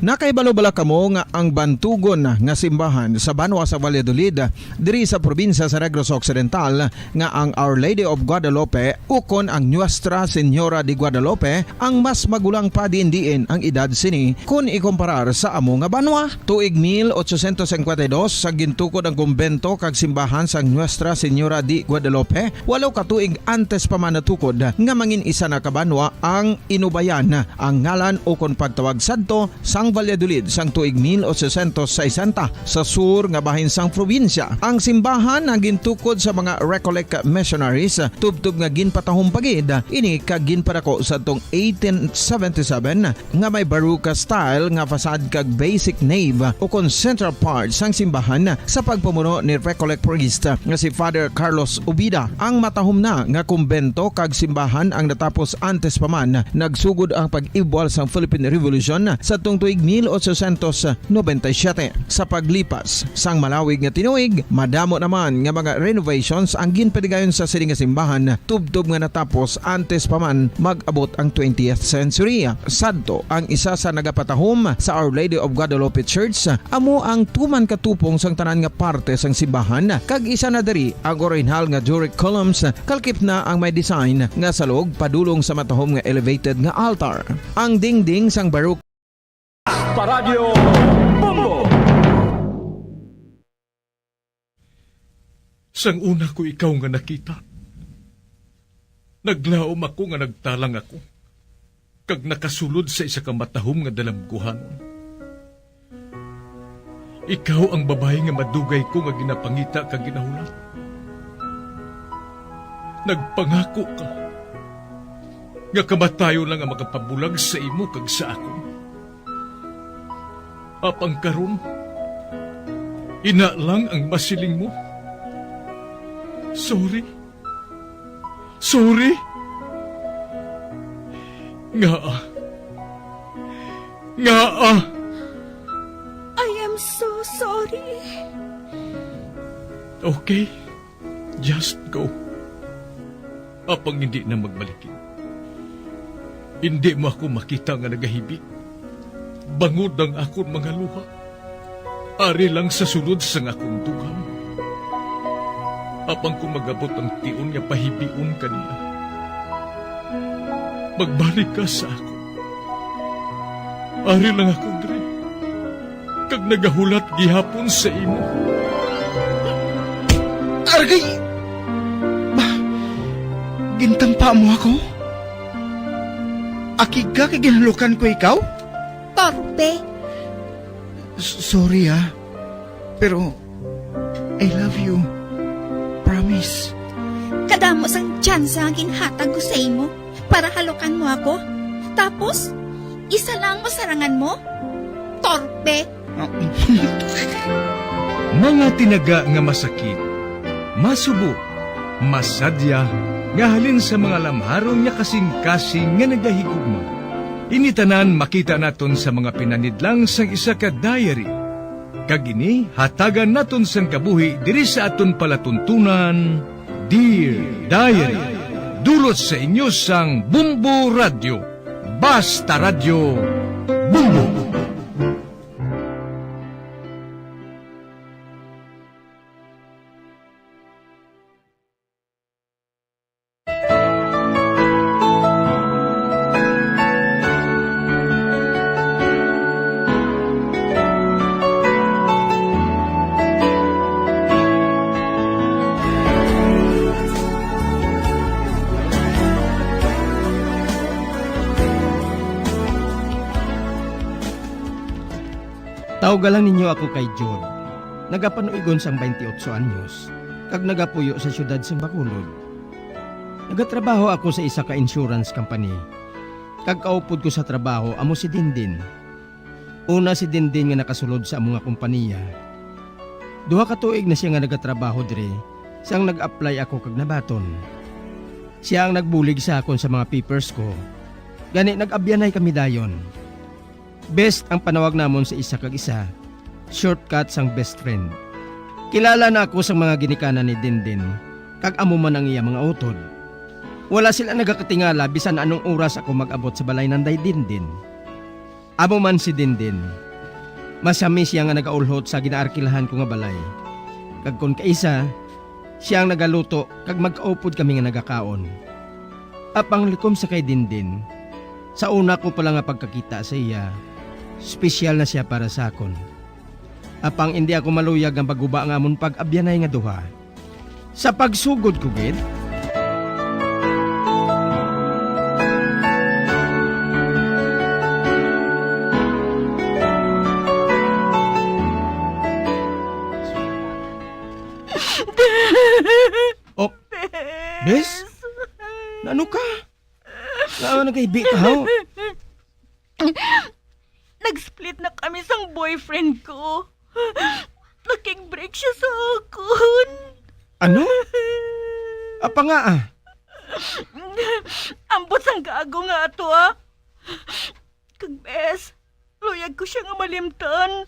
Nakaibalo-bala kamo nga ang bantugon nga simbahan sa Banwa sa Valladolid diri sa probinsya sa Negros Occidental nga ang Our Lady of Guadalupe ukon ang Nuestra Señora de Guadalupe ang mas magulang pa diin ang edad sini kung ikomparar sa amo nga banwa. Tuig 1852 sa gintukod ang kumbento kag simbahan sang Nuestra Señora de Guadalupe, walo ka tuig antes pa man natukod nga mangin isa na kabanwa ang inubayan ang ngalan ukon pagtawag sadto sang Valladolid sang tuig 1860 sa sur nga bahin sang probinsya. Ang simbahan ang gintukod sa mga Recollect missionaries tubtub nga ginpatahong pagid ini kag ginpadako sa tong 1877 nga may baruka style nga fasad kag basic nave o kon central part sang simbahan sa pagpamuno ni Recollect priest nga si Father Carlos Ubida. Ang matahom na nga kumbento kag simbahan ang natapos antes pa man nagsugod ang pag-ibwal sang Philippine Revolution sa tong tuig 1897. Sa paglipas sang malawig nga tinuig, madamo naman nga mga renovations ang ginpadigayon sa sining nga simbahan tubtob nga natapos antes pa man mag-abot ang 20th century. Sadto ang isa sa nagapatahom sa Our Lady of Guadalupe Church, amo ang tuman katupong sang tanan nga parte sang simbahan kag isa na diri ang original nga Doric columns kalkip na ang may design nga salog padulong sa matahom nga elevated nga altar. Ang dingding sang barok Paradyo Bombo. Sang una ko ikaw nga nakita, naglaom ako nga nagtalang ako, kag nakasulod sa isa ka matahom nga dalamguhan. Ikaw ang babae nga madugay ko nga ginapangita kag ginahulat. Nagpangako ka nga kamatayo lang ang makapabulag sa imo kag sa ako. Apang karon, ina lang ang masiling mo. Sorry. Sorry. Nga, Nga I am so sorry. Okay, just go. Apang hindi na magbalikin. Hindi mo ako makita nga nagahibik. Bangod ang akong mga luha. Ari lang sa sulod sa akong duham. Apang kung magabot ang tiun nga pahibiun kanila. Magbalik ka sa ako. Ari lang ako, Dre. Kag nagahulat gihapon sa imo. Argay! Gintampa mo ako? Akig ka kay ginalukan ko ikaw? Torpe. Sorry pero I love you. Promise. Kadamo sang tsansa ang ginhatag ko sa imo para halukan mo ako. Tapos, isa lang masarangan mo? Torpe. Mga tinaga nga masakit, masubo, masadya, nga halin sa mga lamharon nga kasing-kasing nga nagahigugma. Initanan makita naton sa mga pinanidlang sang isa ka diary. Kagini, hatagan naton sang kabuhi diri sa aton palatuntunan, Dear Diary. Dulot sa inyo sang Bumbo Radio. Basta Radio, Bumbo. Tawgalan ninyo ako kay Jod. Nagapanuigon sang 28 anyos, kag nagapuyo sa syudad sang Bacolod. Nagatrabaho ako sa isa ka insurance company. Kag kaupod ko sa trabaho amo si Dindin. Una si Dindin nga nakasulod sa among kompanya. Duha ka tuig na siya nga nagatrabaho dire, siyang nag-apply ako kag nabaton. Siya ang nagbulig sa akon sa mga papers ko. Gani nag-abyanay kami dayon. Best ang panawag namon sa isa kag isa. Shortcut sang best friend. Kilala na ako sa mga ginikanan ni Dindin, kag amo man ang iya mga utod. Wala sila nagakatingala bisan anong oras ako mag-abot sa balay nanday Dindin. Amo man si Dindin. Masami siya nga nagaulhot sa ginaarkilahan ko nga balay. Kag kun kaisa, siya ang nagaluto kag mag-aupod kami nga nagakaon. Apang likom sa kay Dindin, sa una ko pala nga pagkakita sa iya, espesyal na siya para sa akon. Apang hindi ako maluyag ang paguba nga amon pag-abyanay nga duha. Sa pagsugod ko gid, oh, Bes? Ano ka? Nga nagkaibi ka, ho? Nag-split na kami sang boyfriend ko. Nakik-break siya sa akon. Ano? Apa nga Ambot sang gago nga ato Kag bes, luyag ko siya nga malimtan.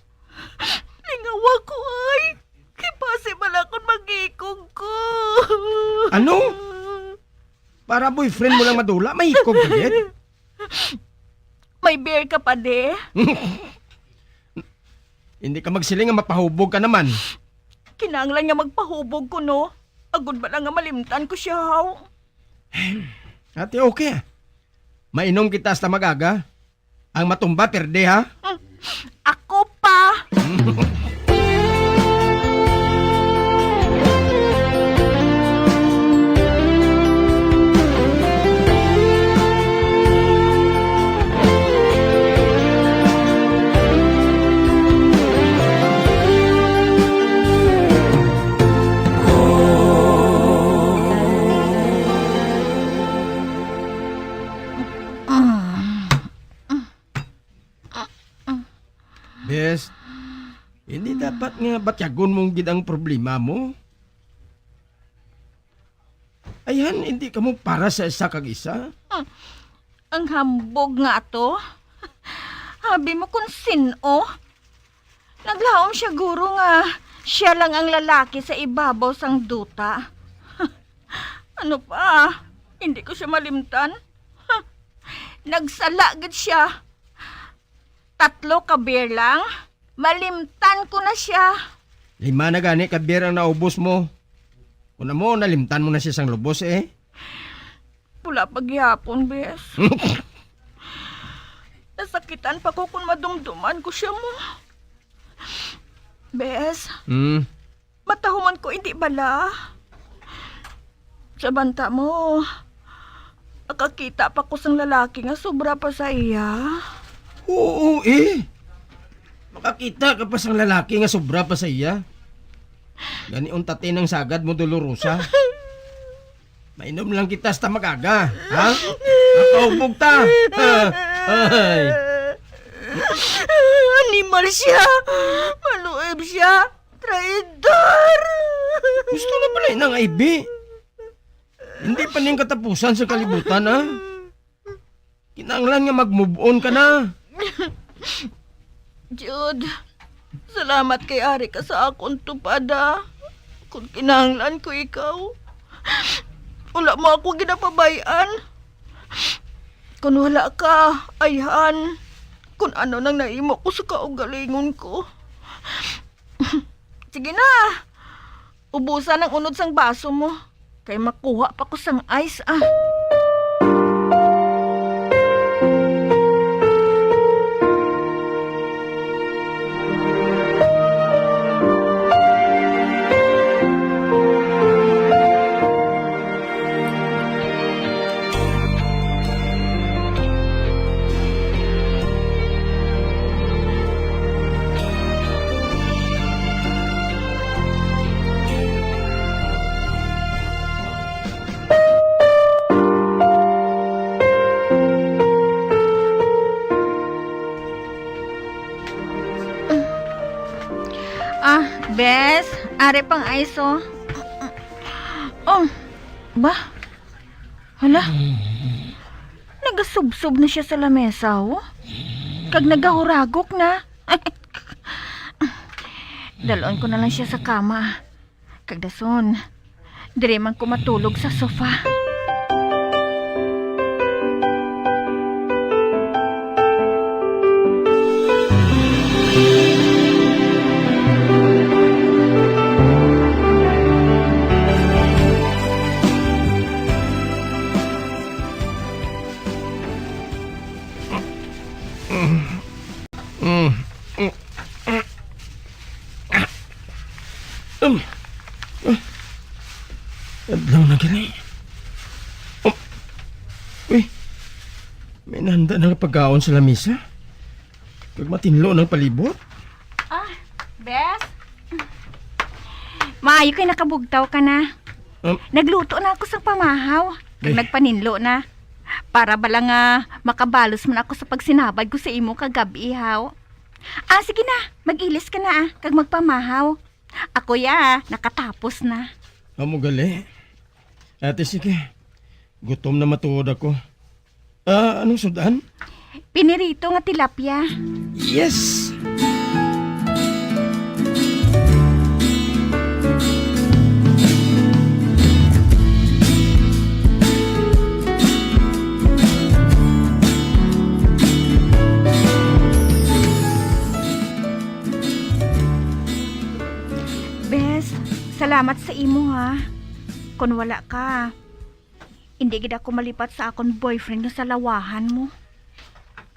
Lingawa ko ay. Possible akong mag-ikog ko. Ano? Para boyfriend mo lang madula, may hikog ka din? May beer ka pa, de? Hindi ka magsiling nga mapahubog ka naman. Kinanglan nga magpahubog ko, no? Agod ba lang nga malimtan ko siya, haw? Ate, okay. Mainom kita hasta magaga. Ang matumba, perde, ha? Ako pa! Bes, hindi dapat nga batyagon mong gid ang problema mo. Ayan, hindi ka mo para sa isa kag isa. Ang hambog nga to. Habi mo kung sino? Naglaom siya guro nga siya lang ang lalaki sa ibabaw sang duta. Ano pa? Hindi ko siya malimtan. Nagsala gid siya. 3 kabir lang. Malimtan ko na siya. 5 na gani kabir ang naubos mo. Una mo, nalimtan mo na siya sang lubos eh. Pula paghihapon, bes. Nasakitan pa ko kung madumduman ko siya mo. Bes, matahuman ko hindi bala. Sa banta mo, nakakita pa ko sang lalaki nga sobra pa sa iya. Oo eh. Makakita ka pa sang lalaki nga sobra pa sa iya. Gani untate ng sagad mo, Dolorosa. Mainom lang kita sa magaga, ha? Nakaubog ta. Ay. Animal siya. Maluib siya. Traidor. Gusto na pala ng IB. Hindi pa niyang katapusan sa kalibutan, ha? Kinanglan nga mag-move on ka na. Jude, salamat kay Ari ka sa akong tupada. Kung kinanglan ko ikaw, wala mo ako ginapabayan. Kung wala ka, ayhan. Kung ano nang naimo ko sa kaugalingon ko. Sige na. Ubusan ang unod sang baso mo. Kay makuha pa ko sang ice, ah. Bes, are pang ice, oh. Oh, ba? Hala? Nagasubsob na siya sa lamesa, oh. Kag nagahuragok na. Dalon ko na lang siya sa kama. Kag dason, dire man ko matulog sa sofa. Adlaw na gani. Uy, may nahanda na pagkaon sa lamisa. Kag matinlo ng palibot. Ah, Bes? Maayo kay nakabugtaw ka na. Nagluto na ako sa pamahaw. Kag nagpaninlo na. Para bala nga makabalos man ako sa pagsinabad ko sa imo kagabi, ihaw. Ah, sige na. Mag-ilis ka na, kag magpamahaw. Ako nakatapos na. Amo gali. Ate, sige. Gutom na matuod ako. Anong sudan? Pinirito nga tilapia. Yes! Bes, salamat sa imo, ha. Kung wala ka, hindi gid ako malipat sa akong boyfriend nga sa lawahan mo.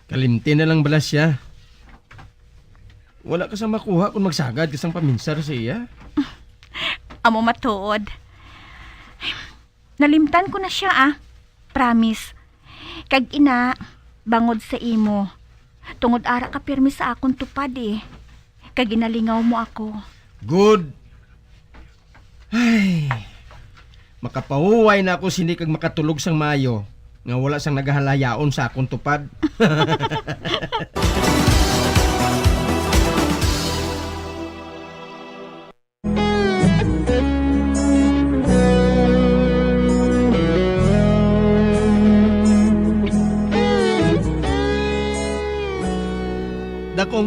Kalimti na lang balas siya. Wala ka sa makuha kung magsagad kasang paminsar sa iya. Amo matuod. Nalimtan ko na siya, Promise. Kag ina, bangod sa imo. Tungod ara ka pirmi sa akong tupad eh. Kag inalingaw mo ako. Good. Ay, makapahuway na ako sini kag makatulog sang mayo nga wala sang nagahalayaon sa akong tupad.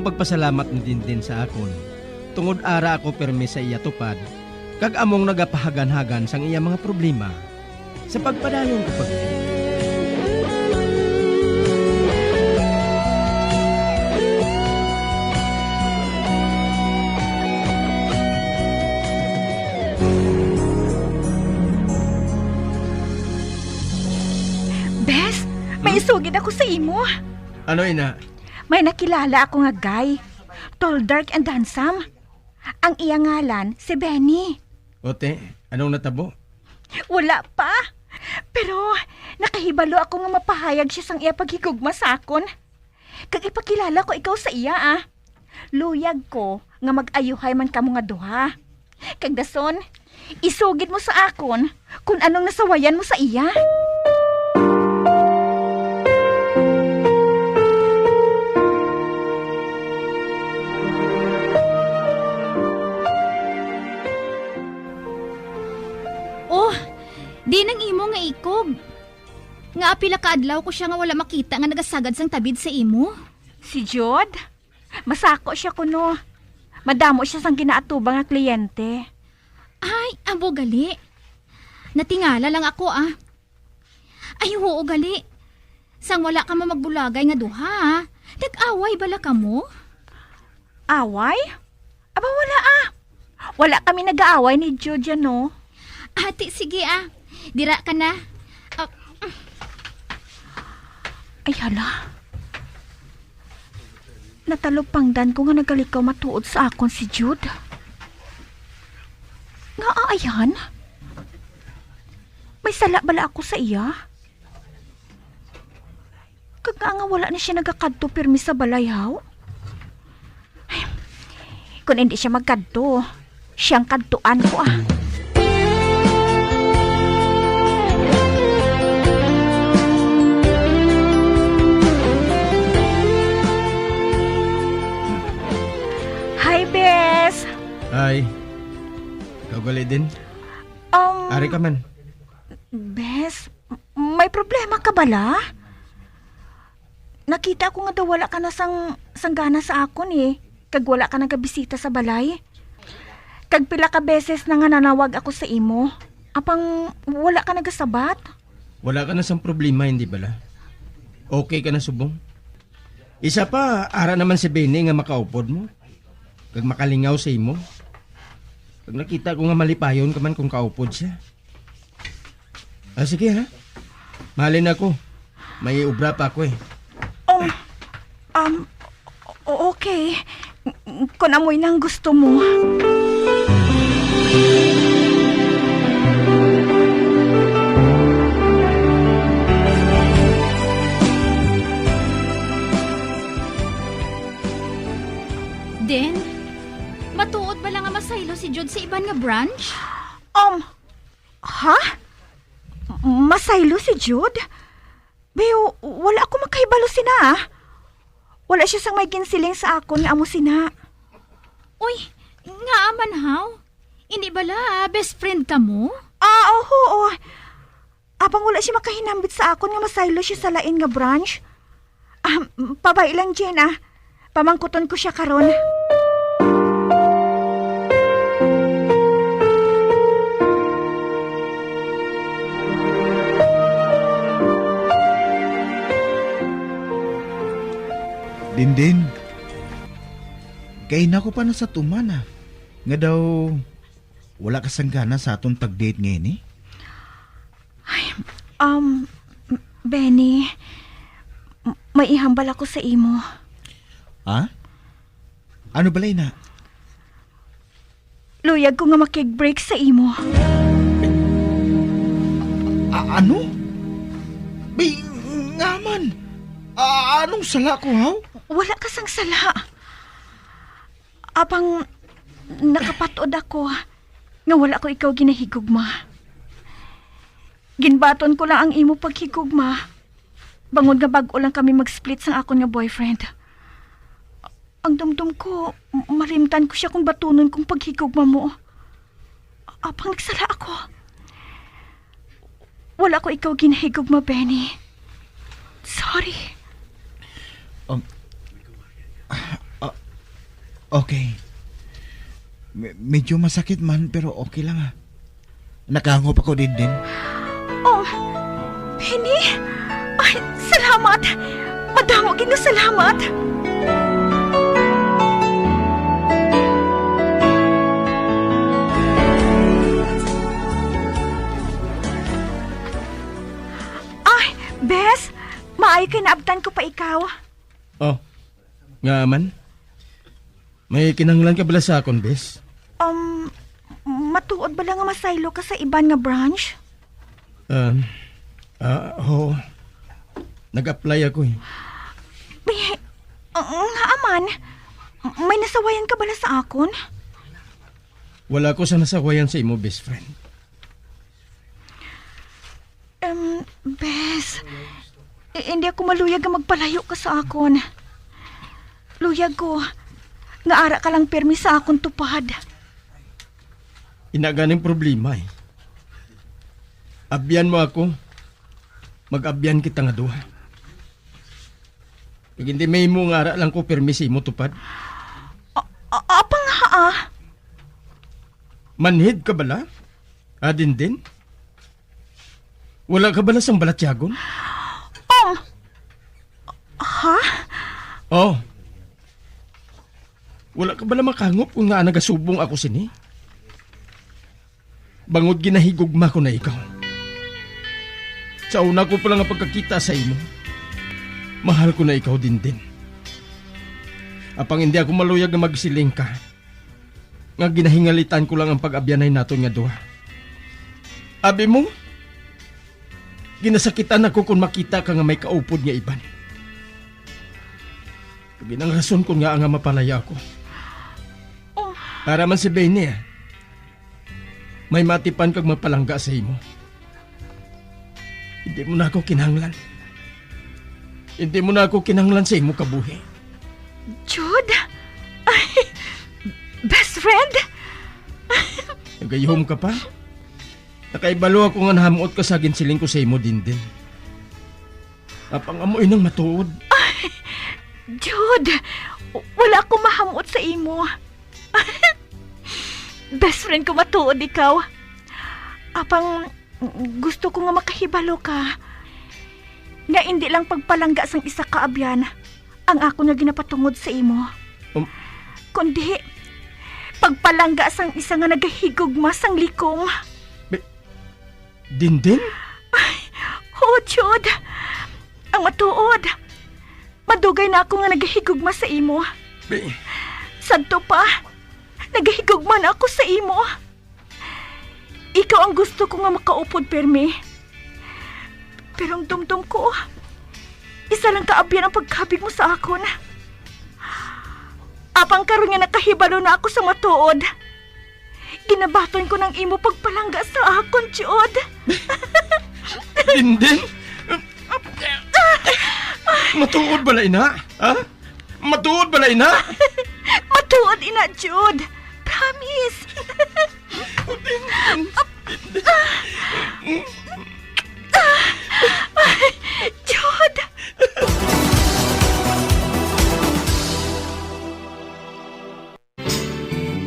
among pagpasalamat ni Dindin sa akon. Tungod ara ako permi sa iya tupad, kag among nagapahagan-hagan sang iya mga problema. Sa pagpadayon ko pag Bes, may isugid ako sa imo. Ano ina? May nakilala ako nga guy. Tall, dark, and handsome. Ang iya ngalan, si Benny. Ote, anong natabo? Wala pa. Pero nakahibalo ako nga mapahayag siya sang iya paghigugma sa akon. Kag ipakilala ko ikaw sa iya Luyag ko nga mag-ayuhay man kamo nga duha. Kag dason, isugid mo sa akon kung anong nasawayan mo sa iya. Di nang imo nga ikog. Nga apila ka adlaw ko siya nga wala makita nga nagasagad sang tabid sa imo. Si Jod? Masako siya kuno. Madamo siya sang ginaatubang nga kliyente. Ay, abo gali. Natingala lang ako Ay, oo gali. Sang wala ka magbulagay nga duha Nag-away bala ka mo? Away? Aba wala Wala kami nag-aaway ni Jod yan no. Ate, sige Dira ka na. Ay hala. Natalupangdan ko nga nagalikaw matuod sa akon si Jude. Nga ayan? May sala bala ako sa iya? Kag nga wala na siya nagakadto pirmi sa balayaw? Ay, kung hindi siya magkadto, siyang kadtuan ko Hi, Bes! Ay, kagali din. Ari ka man. Bes, may problema ka bala? Nakita ko nga daw wala ka na sanggana sa akon Kag wala ka nagabisita sa balay. Kag pila ka beses na nga nanawag ako sa imo. Apang wala ka nagasabat? Wala ka na sang problema, hindi bala? Okay ka na subong? Isa pa, ara naman si Benny nga makaupod mo. Kag makalingaw sa imo. Kag nakita ko nga malipayon ka man kung kaupod siya. Sige Mahalin ako. May ubra pa ako Okay. Kung amoy nang gusto mo. Den, matuod ba lang nga masaylo si Jude sa iban nga branch? Ha? Masaylo si Jude? Beo, wala ako makahibalo sina Wala siya sang may ginsiling sa akon nga amo sina. Uy, nga aman haw? Hindi bala, best friend ka mo? Oo. Apang wala siya makahinambit sa akon nga masaylo siya sa lain nga branch. Pabay lang, Jen Pamangkuton ko siya karon. Dindin, kain ako pa na sa tumana. Nga daw, wala ka sanggana sa atong pag-date ngayon Benny, may ihambal ako sa imo. Ano balay na? Luyag ko nga makig-break sa imo. Ano? Bay, nga man. Anong sala ko, haw? Wala ka sang sala. Apang nakapatod ako nga wala ko ikaw ginahigugma. Ginbaton ko lang ang imo paghigugma. Bangod nga bago lang kami mag-split sang akon nga boyfriend. Ang dumdum ko, malimtan ko siya kung batunon kong paghigugma mo. Apang nagsala ako. Wala ko ikaw ginahigugma, Benny. Sorry. Okay. Medyo masakit man, pero okay lang ah. Nakahangop ako din. Oh, Penny? Ay, salamat! Madamo gina salamat! Ay, Bes! Maayo kay naabtan ko pa ikaw. Oh, nga man. May kinanglan ka bala sa akon, Bes? Matuod ba lang nga masaylo ka sa iban nga branch? Oo. Nag-apply ako eh. Nga aman, may nasawayan ka bala sa akon? Wala ko sa nasawayan sa imo, best friend. Bes, hindi ako maluyag nga magpalayo ka sa akon. Luyag ko, nga ara ka lang permi sa akon tupad. Inaganing problema eh. Abyan mo ako, mag-abyan kita nga duha. Pag hindi may mo nga ara lang ko permisi mo tupad. Apa nga ah? Manhid ka bala? Adin din? Wala ka bala sang balatyagon? Ha? Oh. Wala ka bala makangop kung nga nagasubong ako sini? Bangod ginahigugma ko na ikaw. Sa una ko palang pagkakita sa imo, mahal ko na ikaw din. Apang hindi ako maluyag na magsiling ka, nga ginahingalitan ko lang ang pag-abyanay naton nga duha. Abi mo, ginasakitan ako kung makita ka nga may kaupod nga iban. Kabinang rason ko nga nga mapalaya ako. Para man si Benny may matipan kag mapalangga sa imo. Hindi mo na ako kinahanglan. Hindi mo na ako kinahanglan sa imo kabuhi. Jude? Ay, best friend? Nagayhom ka pa? Nakaibalo ako nga nahamuot ka sa ginsiling ko sa imo din. Apang amoy nang matuod. Ay, Jude, wala akong mahamuot sa imo. Best friend ko matuod ikaw. Apang gusto ko nga makahibalo ka. Nga hindi lang pagpalangga sang isa ka abyan ang ako nga ginapatungod sa imo. Kundi pagpalangga sang isa nga nagahigugma sang likom. Din? Oh, Jude. Ang matuod. Madugay na ako nga nagahigugma sa imo. Sadto pa. Nagahigugma na ako sa imo. Ikaw ang gusto ko nga makaupod, permi. Pero ang dumdum ko, isa lang kaabyan ang pagkabig mo sa akon. Apang karon nga nakahibalo na ako sa matuod. Ginabaton ko ng imo pagpalangga sa akon, Jude. Din? Matuod bala ina? Ha? Matuod bala ina? Matuod ina, Jude. Promise. Jude.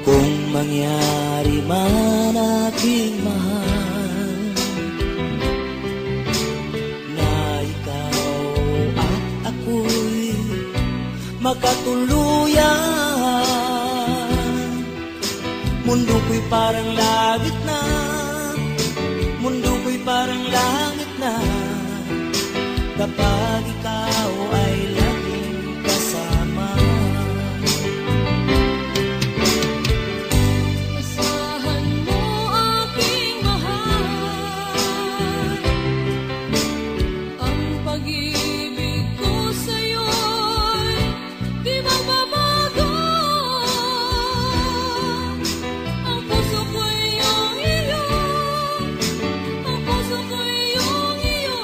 Kung mangyari man aking mahal na ikaw at ako'y makatuluyan, mundo ko'y parang langit na, mundo ko'y parang langit na, kapag ikaw ay laging kasama. Asahan mo aking mahal, ang pag-ibig ko sa'yo'y di magbabago. Ang puso ko'y iyong iyo, ang puso ko'y iyong iyo,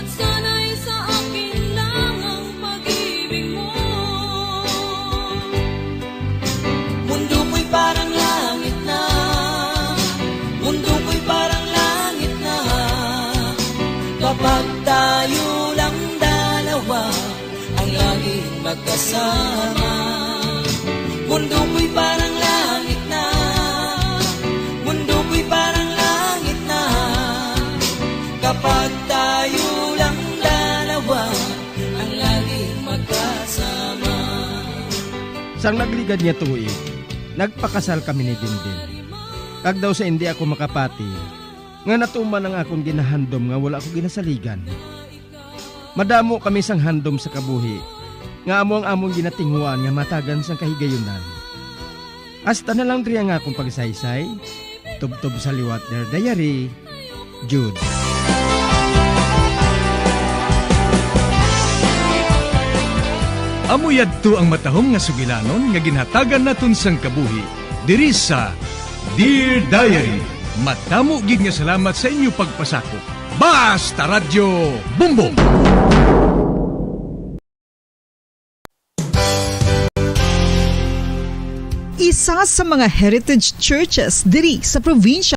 at sana'y sa akin lang ang pag-ibig mo. Mundo ko'y parang langit na, mundo ko'y parang langit na, kapag tayo lang dalawa ang laging magkasama. Sang nagligad niya tuig, nagpakasal kami ni Dindin. Kag daw sa hindi ako makapati, nga natuman ang akong ginahandom nga wala ako ginasaligan. Madamo kami sang handom sa kabuhi, nga amo ang among ginatinghuan nga matagan sang kahigayunan. Hasta na lang riya nga akong pagsaysay, tubtob sa liwat der diary, Jude. Amuyadto ang matahong nga sugilanon nga ginhatagan naton sang kabuhi. Diri sa Dear Diary, matamo gid nga salamat sa inyo pagpasakop. Basta Radyo Bumbong! Isa sa mga heritage churches diri sa probinsya